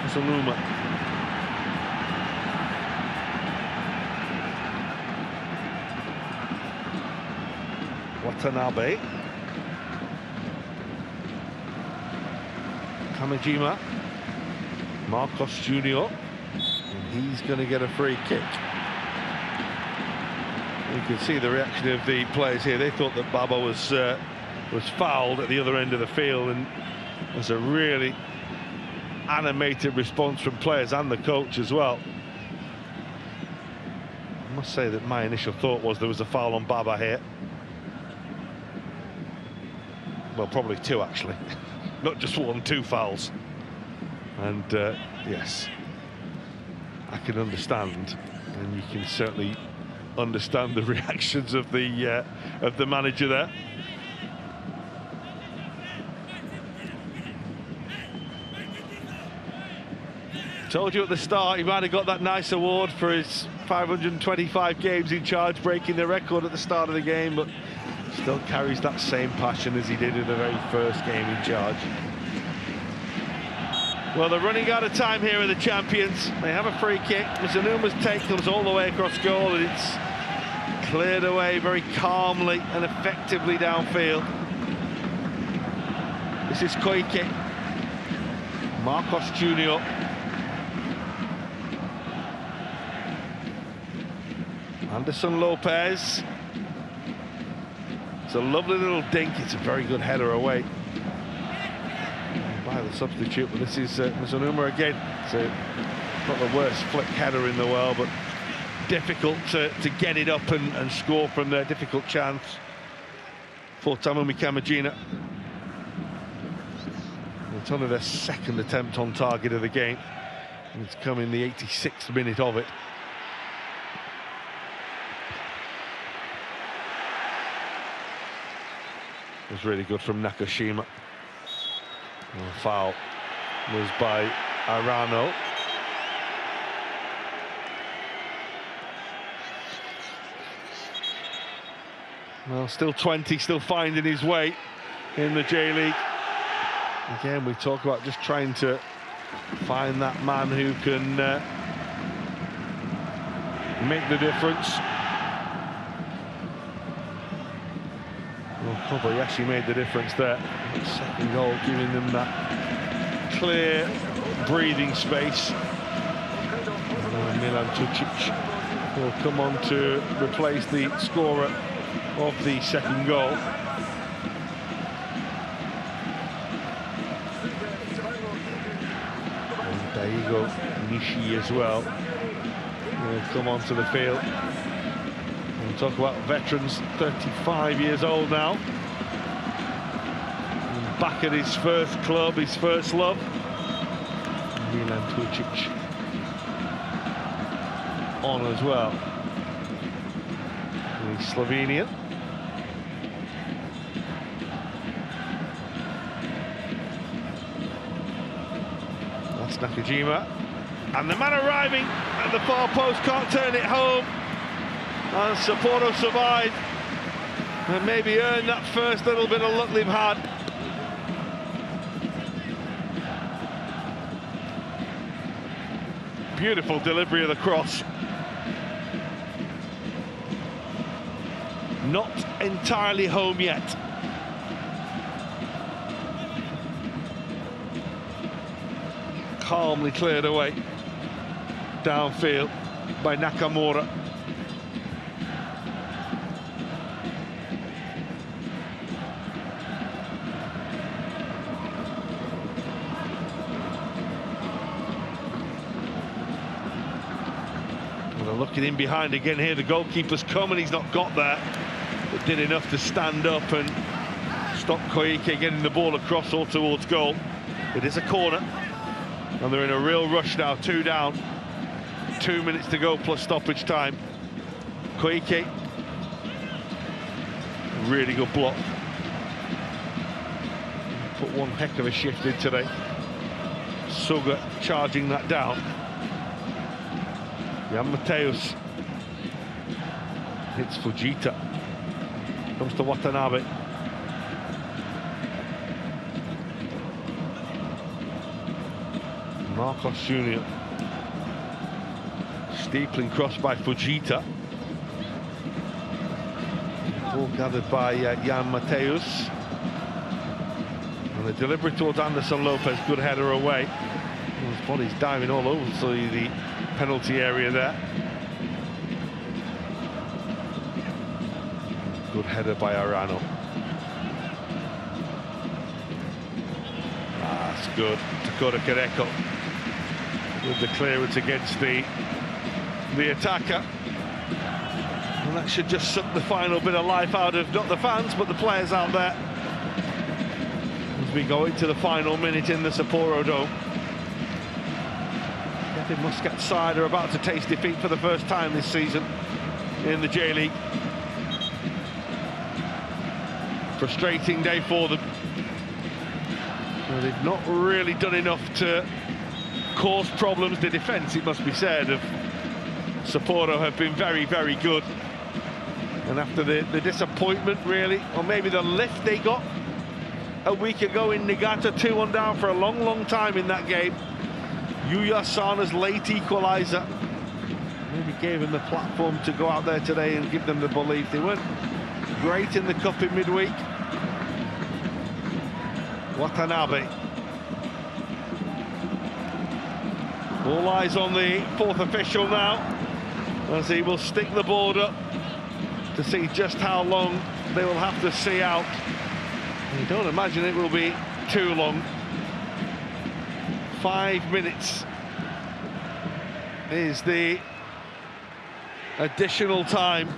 Saluma. Watanabe. Kamejima. Marcos Jr. And he's going to get a free kick. You can see the reaction of the players here. They thought that Baba was fouled at the other end of the field, and there's a really animated response from players and the coach as well. I must say that my initial thought was there was a foul on Baba here. Well, probably 2 actually. Not just 1, 2 fouls. And yes, I can understand, and you can certainly understand the reactions of the manager there. Told you at the start he might have got that nice award for his 525 games in charge, breaking the record at the start of the game, but still carries that same passion as he did in the very first game in charge. Well, they're running out of time here, are the champions. They have a free kick. Mizunuma's take comes all the way across goal, and it's cleared away very calmly and effectively downfield. This is Koike. Marcos Jr. Anderson Lopez. It's a lovely little dink. It's a very good header away by the substitute, but this is Mizunuma again. So not the worst flick header in the world, but difficult to get it up and score from there. Difficult chance for Tamumi Kamajina. It's only their second attempt on target of the game, and it's come in the 86th minute of it. It was really good from Nakashima. The foul was by Arano. Well, still 20, still finding his way in the J-League. Again, we talk about just trying to find that man who can make the difference. Well, Kobayashi made the difference there. Second goal, giving them that clear breathing space. Milan Tucic will come on to replace the scorer of the second goal. And Daigo Nishi as well will come onto the field. We'll talk about veterans, 35 years old now. And back at his first club, his first love. Milan Tucic on as well. The Slovenian. That's Nakajima. And the man arriving at the far post can't turn it home. And Sapporo survived and maybe earned that first little bit of luck they've had. Beautiful delivery of the cross. Not entirely home yet. Calmly cleared away downfield by Nakamura. Looking in behind again here, the goalkeeper's come and he's not got there, but did enough to stand up and stop Koike getting the ball across or towards goal. It is a corner, and they're in a real rush now, 2 down, 2 minutes to go plus stoppage time. Koike, really good block. Put one heck of a shift in today. Suga charging that down. Jan Mateus hits Fujita, comes to Watanabe. Marcos Jr. Steepling cross by Fujita. Ball gathered by Jan Mateus. And the delivery towards Anderson Lopez, good header away. His body's diving all over the penalty area there. Good header by Arano. That's good. Dakota Kareko with the clearance against the attacker. And that should just suck the final bit of life out of not the fans but the players out there as we go into the final minute in the Sapporo Dome. Muscat side are about to taste defeat for the first time this season in the J-League. Frustrating day for them. Well, they've not really done enough to cause problems. The defence, it must be said, of Sapporo have been very, very good. And after the disappointment, really, or maybe the lift they got a week ago in Niigata, 2-1 down for a long time in that game. Yuya Sana's late equaliser maybe gave him the platform to go out there today and give them the belief. They weren't great in the cup in midweek. Watanabe. All eyes on the fourth official now, as he will stick the board up to see just how long they will have to see out. I don't imagine it will be too long. 5 minutes is the additional time.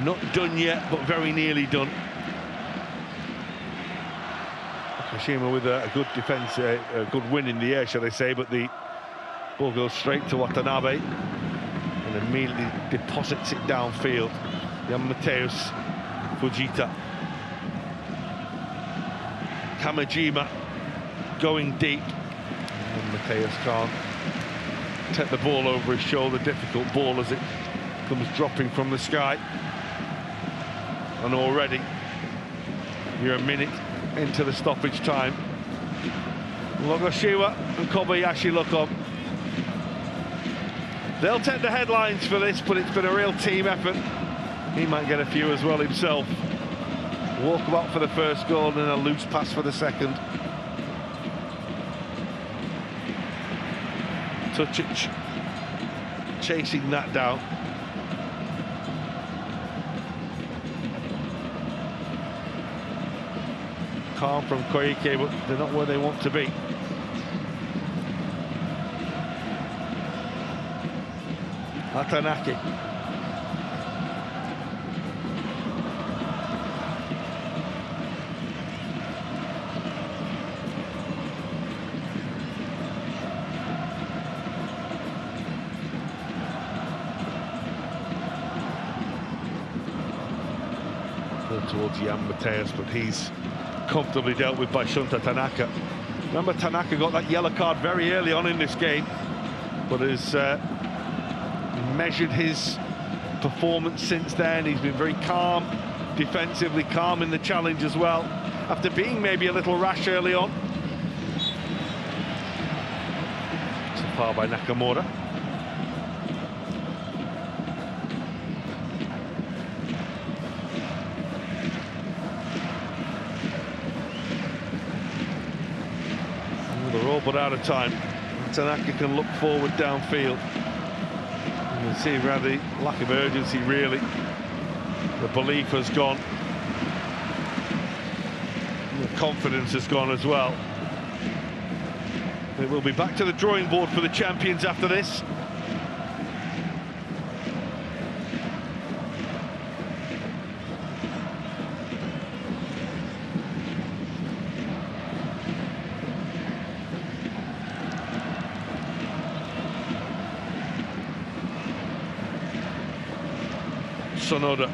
Not done yet, but very nearly done. Kashima with a good defence, a good win in the air, shall I say, but the ball goes straight to Watanabe and immediately deposits it downfield. Jan Mateus, Fujita, Kamajima going deep. And Mateus can't take the ball over his shoulder. Difficult ball as it comes dropping from the sky. And already you're a minute into the stoppage time. Logoshiwa and Kobayashi look on. They'll take the headlines for this, but it's been a real team effort. He might get a few as well himself. Walkabout for the first goal and a loose pass for the second. Tucic chasing that down. Calm from Koike, but they're not where they want to be. Atanaki. Towards Jan Mateus, but he's comfortably dealt with by Shunta Tanaka. Remember, Tanaka got that yellow card very early on in this game, but has measured his performance since then. He's been very calm, defensively calm in the challenge as well, after being maybe a little rash early on. It's a foul by Nakamura. They're all but out of time. Tanaka can look forward downfield. You can see around the lack of urgency, really. The belief has gone. The confidence has gone as well. It will be back to the drawing board for the champions after this. Sonoda,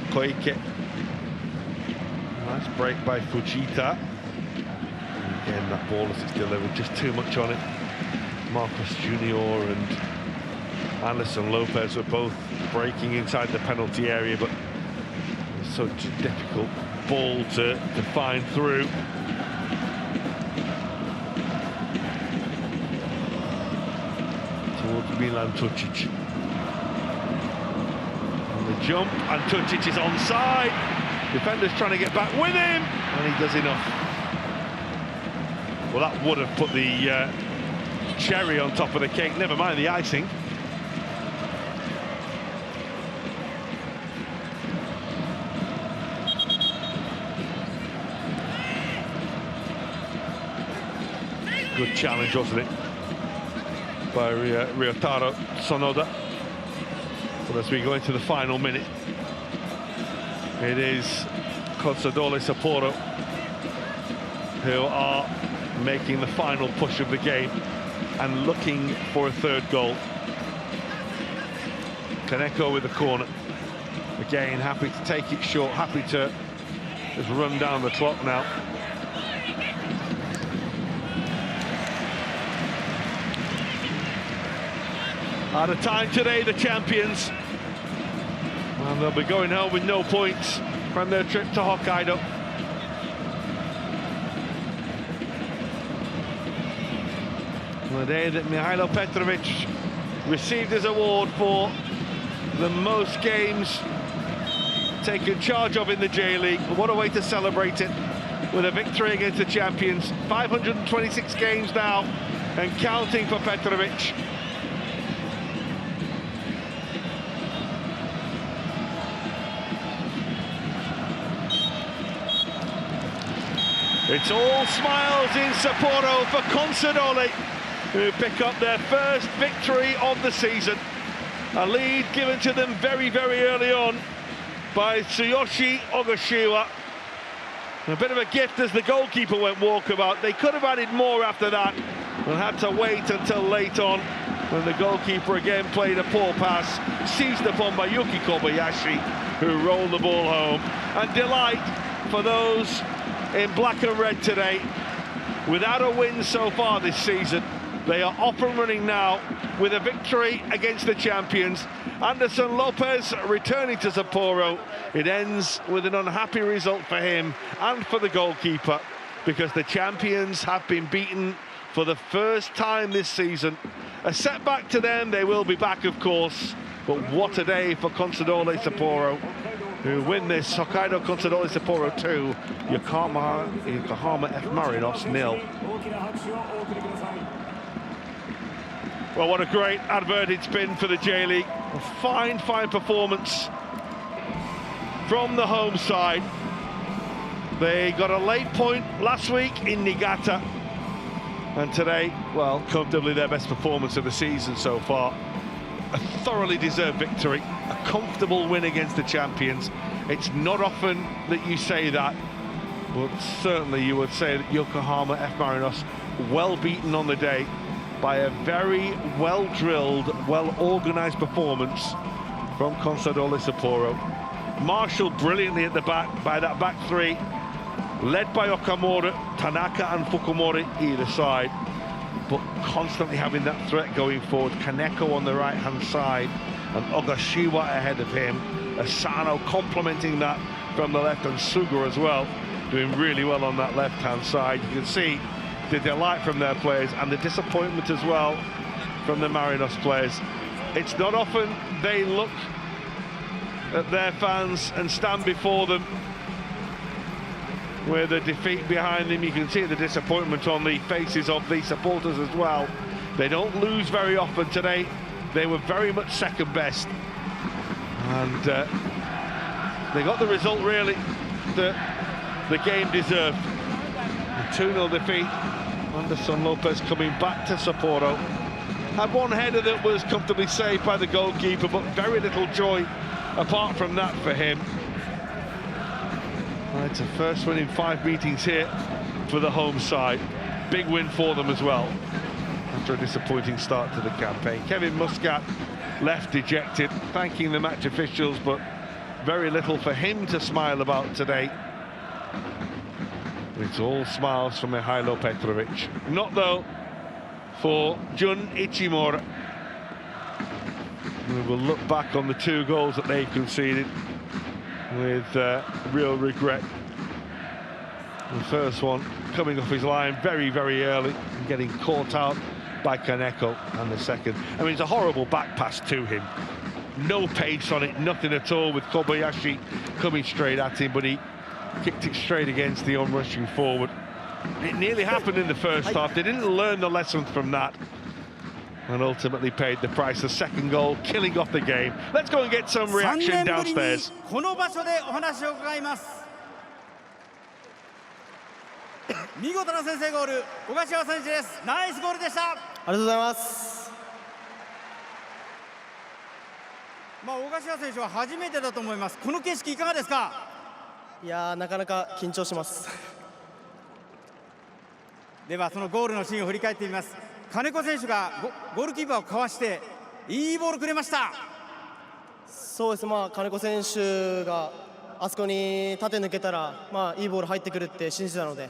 Koike, nice break by Fujita. And again, that ball as it's delivered, just too much on it. Marcos Junior and Anderson Lopez were both breaking inside the penalty area, but it's such a difficult ball to find through. Towards Milan Tucic. Jump, and Tucic is onside. Defender's trying to get back with him, and he does enough. Well, that would have put the cherry on top of the cake, never mind the icing. Good challenge, wasn't it, by Ryotaro Sonoda. But as we go into the final minute, it is Consadole Sapporo who are making the final push of the game and looking for a third goal. Kaneko with the corner. Again, happy to take it short, happy to just run down the clock now. Out of time today, the champions. And they'll be going home with no points from their trip to Hokkaido. The day that Mihailo Petrovic received his award for the most games taken charge of in the J-League. What a way to celebrate it, with a victory against the champions. 526 games now and counting for Petrovic. It's all smiles in Sapporo for Consadole, who pick up their first victory of the season. A lead given to them very, very early on by Tsuyoshi Ogashiwa. A bit of a gift as the goalkeeper went walkabout. They could have added more after that and had to wait until late on, when the goalkeeper again played a poor pass, seized upon by Yuki Kobayashi, who rolled the ball home. And delight for those in black and red today. Without a win so far this season, they are off and running now with a victory against the champions. Anderson Lopez returning to Sapporo. It ends with an unhappy result for him and for the goalkeeper, because the champions have been beaten for the first time this season. A setback to them. They will be back, of course, but what a day for Consadole Sapporo, who win this. Hokkaido Consadole Sapporo 2, Yokohama F Marinos 0. Well, what a great advert it's been for the J-League. A fine, fine performance from the home side. They got a late point last week in Niigata, and today, well, comfortably their best performance of the season so far. A thoroughly deserved victory, a comfortable win against the champions. It's not often that you say that, but certainly you would say that Yokohama F Marinos well beaten on the day by a very well-drilled, well-organised performance from Consadole Sapporo. Marshalled brilliantly at the back by that back three, led by Okamura, Tanaka and Fukumori either side, but constantly having that threat going forward. Kaneko on the right-hand side and Ogashiwa ahead of him. Asano complementing that from the left, and Suga as well, doing really well on that left-hand side. You can see the delight from their players and the disappointment as well from the Marinos players. It's not often they look at their fans and stand before them with a defeat behind them. You can see the disappointment on the faces of the supporters as well. They don't lose very often. Today they were very much second best, and they got the result really that the game deserved. A 2-0 defeat. Anderson Lopez coming back to Sapporo. Had one header that was comfortably saved by the goalkeeper, but very little joy apart from that for him. It's a first win in 5 meetings here for the home side. Big win for them as well, after a disappointing start to the campaign. Kevin Muscat left dejected, thanking the match officials, but very little for him to smile about today. It's all smiles from Mihailo Petrovic. Not though for Jun Ichimura. We will look back on the 2 goals that they've conceded with real regret. The first one coming off his line very, very early and getting caught out by Kaneko, and the second, I mean, it's a horrible back pass to him. No pace on it, nothing at all, with Kobayashi coming straight at him, but he kicked it straight against the onrushing forward. It nearly happened in the first half. They didn't learn the lessons from that, and ultimately paid the price. The second goal killing off the game. Let's go and get some reaction downstairs. この場所でお話を伺います。見事な先制ゴール、小柏選手です。ナイスゴールでした。ありがとうございます。小柏選手は初めてだと思います。この景色いかがですか。いやー、なかなか緊張します。ではそのゴールのシーンを振り返ってみます。金子選手がゴールキーパーをかわしていいボールくれました。そうです、金子選手があそこに縦抜けたら、いいボール入ってくるって信じてたので、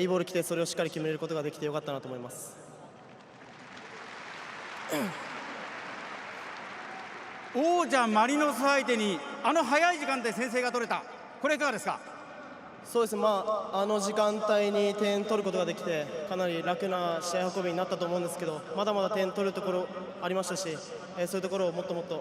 いいボール来てそれをしっかり決めることができてよかったなと思います。王者マリノス相手にあの早い時間で先制が取れた、これいかがですか？そうですね、あの時間帯に点取ることができてかなり楽な試合運びになったと思うんですけど、まだまだ点取るところありましたし、そういうところをもっともっと